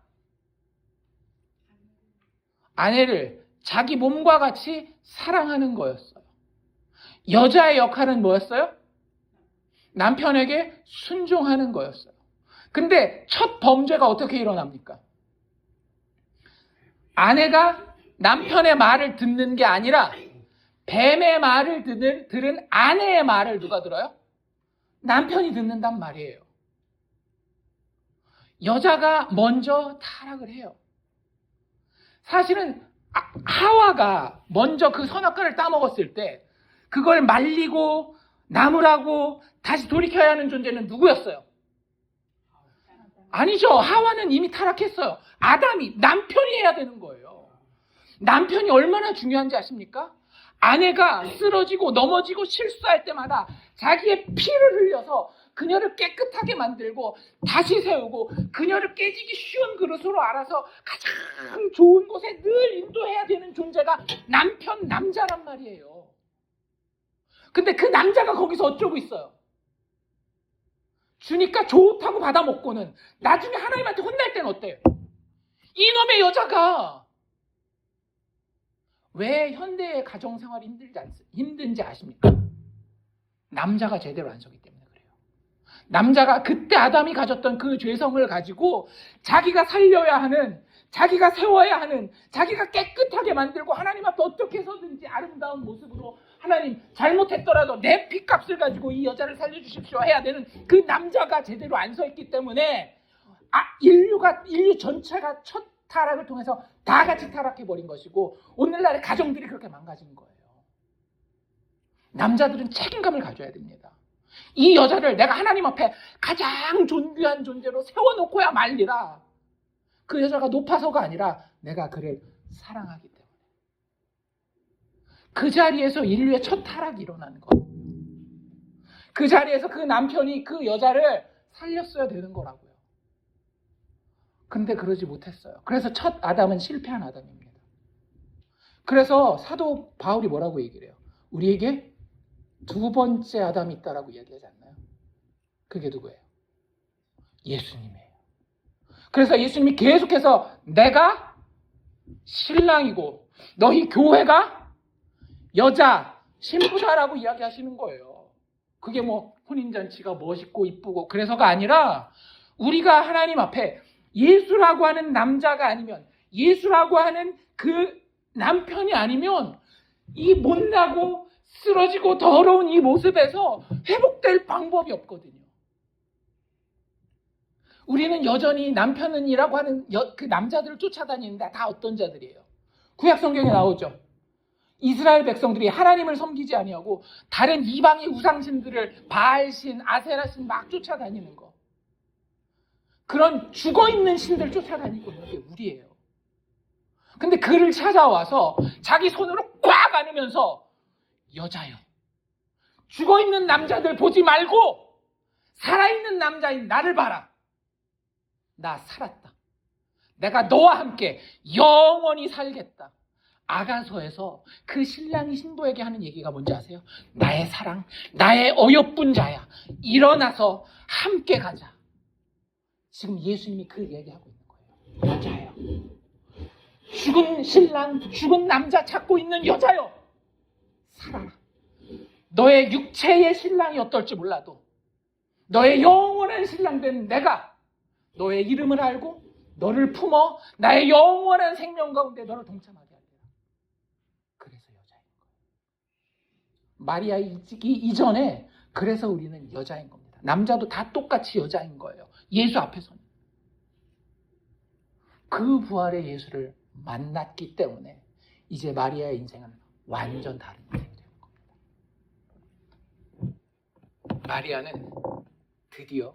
아내를 자기 몸과 같이 사랑하는 거였어요. 여자의 역할은 뭐였어요? 남편에게 순종하는 거였어요. 근데 첫 범죄가 어떻게 일어납니까? 아내가 남편의 말을 듣는 게 아니라 뱀의 말을 들은 아내의 말을 누가 들어요? 남편이 듣는단 말이에요. 여자가 먼저 타락을 해요. 사실은 하와가 먼저 그 선악과를 따먹었을 때 그걸 말리고 나무라고 다시 돌이켜야 하는 존재는 누구였어요? 아니죠. 하와는 이미 타락했어요. 아담이, 남편이 해야 되는 거예요. 남편이 얼마나 중요한지 아십니까? 아내가 쓰러지고 넘어지고 실수할 때마다 자기의 피를 흘려서 그녀를 깨끗하게 만들고 다시 세우고 그녀를 깨지기 쉬운 그릇으로 알아서 가장 좋은 곳에 늘 인도해야 되는 존재가 남자란 말이에요. 근데 그 남자가 거기서 어쩌고 있어요? 주니까 좋다고 받아먹고는 나중에 하나님한테 혼날 때는 어때요? 이놈의 여자가 왜 현대의 가정생활이 힘든지 아십니까? 남자가 제대로 안 서기 때문에 그래요. 남자가 그때 아담이 가졌던 그 죄성을 가지고 자기가 살려야 하는, 자기가 세워야 하는, 자기가 깨끗하게 만들고 하나님 앞에 어떻게 해서든지 아름다운 모습으로 하나님 잘못했더라도 내 피값을 가지고 이 여자를 살려주십시오 해야 되는 그 남자가 제대로 안 서 있기 때문에 인류 전체가 첫 타락을 통해서 다 같이 타락해버린 것이고 오늘날의 가정들이 그렇게 망가진 거예요. 남자들은 책임감을 가져야 됩니다. 이 여자를 내가 하나님 앞에 가장 존귀한 존재로 세워놓고야 말리라. 그 여자가 높아서가 아니라 내가 그를 사랑하기 때문에. 그 자리에서 인류의 첫 타락이 일어나는 거예요. 그 자리에서 그 남편이 그 여자를 살렸어야 되는 거라고요. 근데 그러지 못했어요. 그래서 첫 아담은 실패한 아담입니다. 그래서 사도 바울이 뭐라고 얘기를 해요? 우리에게 두 번째 아담이 있다라고 이야기하지 않나요? 그게 누구예요? 예수님이에요. 그래서 예수님이 계속해서 내가 신랑이고 너희 교회가 여자 신부다라고 이야기하시는 거예요. 그게 뭐 혼인잔치가 멋있고 이쁘고 그래서가 아니라 우리가 하나님 앞에 예수라고 하는 남자가 아니면, 예수라고 하는 그 남편이 아니면 이 못나고 쓰러지고 더러운 이 모습에서 회복될 방법이 없거든요. 우리는 여전히 남편은이라고 하는 그 남자들을 쫓아다니는데 다 어떤 자들이에요? 구약 성경에 나오죠. 이스라엘 백성들이 하나님을 섬기지 아니하고 다른 이방의 우상신들을 바알신, 아세라신 막 쫓아다니는 거. 그런 죽어있는 신들 쫓아다니고 있는 게 우리예요. 근데 그를 찾아와서 자기 손으로 꽉 안으면서 여자여, 죽어있는 남자들 보지 말고 살아있는 남자인 나를 봐라. 나 살았다. 내가 너와 함께 영원히 살겠다. 아가서에서 그 신랑이 신부에게 하는 얘기가 뭔지 아세요? 나의 사랑, 나의 어여쁜 자야, 일어나서 함께 가자. 지금 예수님이 그 얘기하고 있는 거예요. 여자요, 죽은 신랑, 죽은 남자 찾고 있는 여자요, 살아라. 너의 육체의 신랑이 어떨지 몰라도 너의 영원한 신랑 된 내가 너의 이름을 알고 너를 품어 나의 영원한 생명 가운데 너를 동참하게 하리라. 그래서 여자인 거예요. 마리아 이전에 그래서 우리는 여자인 겁니다. 남자도 다 똑같이 여자인 거예요. 예수 앞에서는. 그 부활의 예수를 만났기 때문에 이제 마리아의 인생은 완전 다른 인생이 되는 겁니다. 마리아는 드디어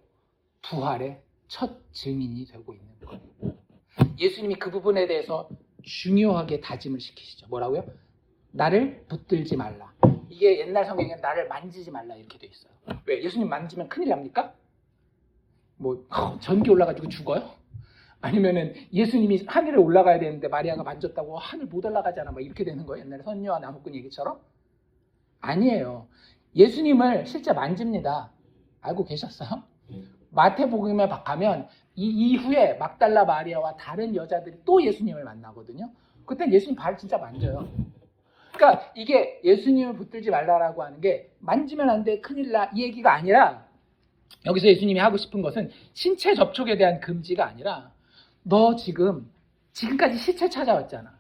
부활의 첫 증인이 되고 있는 거예요. 예수님이 그 부분에 대해서 중요하게 다짐을 시키시죠. 뭐라고요? 나를 붙들지 말라. 이게 옛날 성경에는 나를 만지지 말라 이렇게 돼 있어요. 왜? 예수님 만지면 큰일 납니까? 뭐 전기 올라가지고 죽어요? 아니면은 예수님이 하늘에 올라가야 되는데 마리아가 만졌다고 하늘 못 올라가잖아, 막 이렇게 되는 거예요. 옛날에 선녀와 나무꾼 얘기처럼? 아니에요. 예수님을 실제 만집니다. 알고 계셨어요? 마태복음에 가면 이 이후에 막달라 마리아와 다른 여자들이 또 예수님을 만나거든요. 그때 예수님 발을 진짜 만져요. 그러니까 이게 예수님을 붙들지 말라라고 하는 게 만지면 안 돼, 큰일 나, 이 얘기가 아니라, 여기서 예수님이 하고 싶은 것은 신체 접촉에 대한 금지가 아니라, 너 지금까지 시체 찾아왔잖아.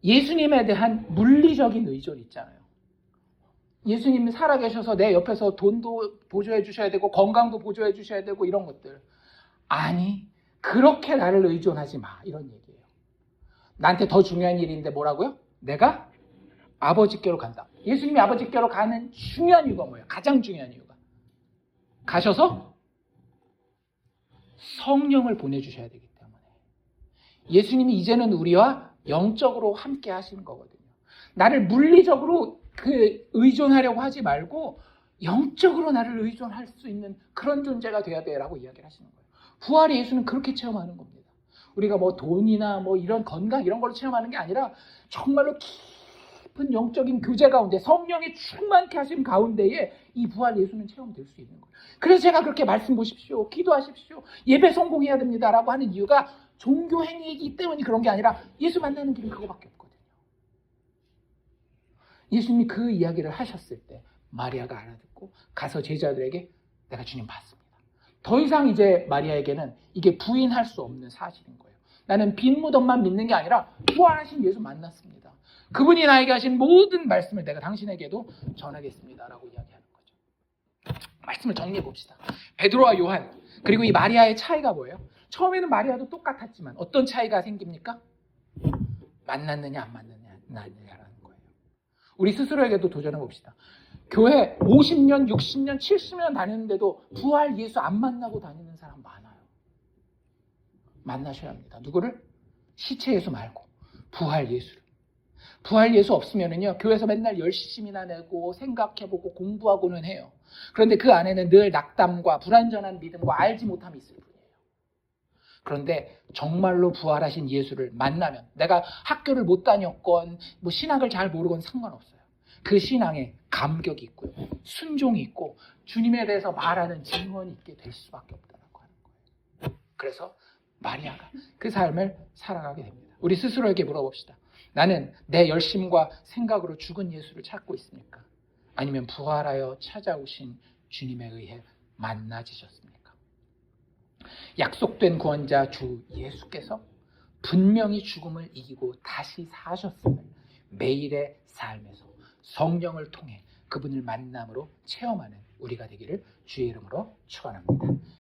예수님에 대한 물리적인 의존 있잖아요. 예수님이 살아계셔서 내 옆에서 돈도 보조해 주셔야 되고 건강도 보조해 주셔야 되고 이런 것들. 아니, 그렇게 나를 의존하지 마, 이런 얘기예요. 나한테 더 중요한 일인데 뭐라고요? 내가 아버지께로 간다. 예수님이 아버지께로 가는 중요한 이유가 뭐예요? 가장 중요한 이유가 가셔서 성령을 보내주셔야 되기 때문에. 예수님이 이제는 우리와 영적으로 함께 하시는 거거든요. 나를 물리적으로 의존하려고 하지 말고 영적으로 나를 의존할 수 있는 그런 존재가 돼야 돼라고 이야기를 하시는 거예요. 부활의 예수는 그렇게 체험하는 겁니다. 우리가 뭐 돈이나 뭐 이런 건강 이런 걸로 체험하는 게 아니라 정말로 깊은 영적인 교제 가운데 성령의 충만케 하심 가운데에 이 부활 예수는 체험될 수 있는 거예요. 그래서 제가 그렇게 말씀 보십시오, 기도하십시오, 예배 성공해야 됩니다라고 하는 이유가 종교 행위이기 때문에 그런 게 아니라 예수 만나는 길은 그거밖에 없거든요. 예수님이 그 이야기를 하셨을 때 마리아가 알아듣고 가서 제자들에게 내가 주님 봤습니다. 더 이상 이제 마리아에게는 이게 부인할 수 없는 사실인 거예요. 나는 빈 무덤만 믿는 게 아니라 부활하신 예수 만났습니다. 그분이 나에게 하신 모든 말씀을 내가 당신에게도 전하겠습니다라고 이야기하는 거죠. 말씀을 정리해 봅시다. 베드로와 요한 그리고 이 마리아의 차이가 뭐예요? 처음에는 마리아도 똑같았지만 어떤 차이가 생깁니까? 만났느냐 안 만났느냐라는 거예요. 우리 스스로에게도 도전해 봅시다. 교회 50년, 60년, 70년 다녔는데도 부활 예수 안 만나고 다니는 사람 많아요. 만나셔야 합니다. 누구를? 시체 예수 말고 부활 예수를. 부활 예수 없으면은요, 교회에서 맨날 열심히나 내고 생각해보고 공부하고는 해요. 그런데 그 안에는 늘 낙담과 불완전한 믿음과 알지 못함이 있을 뿐이에요. 그런데 정말로 부활하신 예수를 만나면, 내가 학교를 못 다녔건 뭐 신학을 잘 모르건 상관없어요. 그 신앙에 감격이 있고요, 순종이 있고 주님에 대해서 말하는 증언이 있게 될 수밖에 없다고 하는 거예요. 그래서 마리아가 그 삶을 살아가게 됩니다. 우리 스스로에게 물어봅시다. 나는 내 열심과 생각으로 죽은 예수를 찾고 있습니까? 아니면 부활하여 찾아오신 주님에 의해 만나지셨습니까? 약속된 구원자 주 예수께서 분명히 죽음을 이기고 다시 사셨음을 매일의 삶에서 성령을 통해 그분을 만남으로 체험하는 우리가 되기를 주의 이름으로 축원합니다.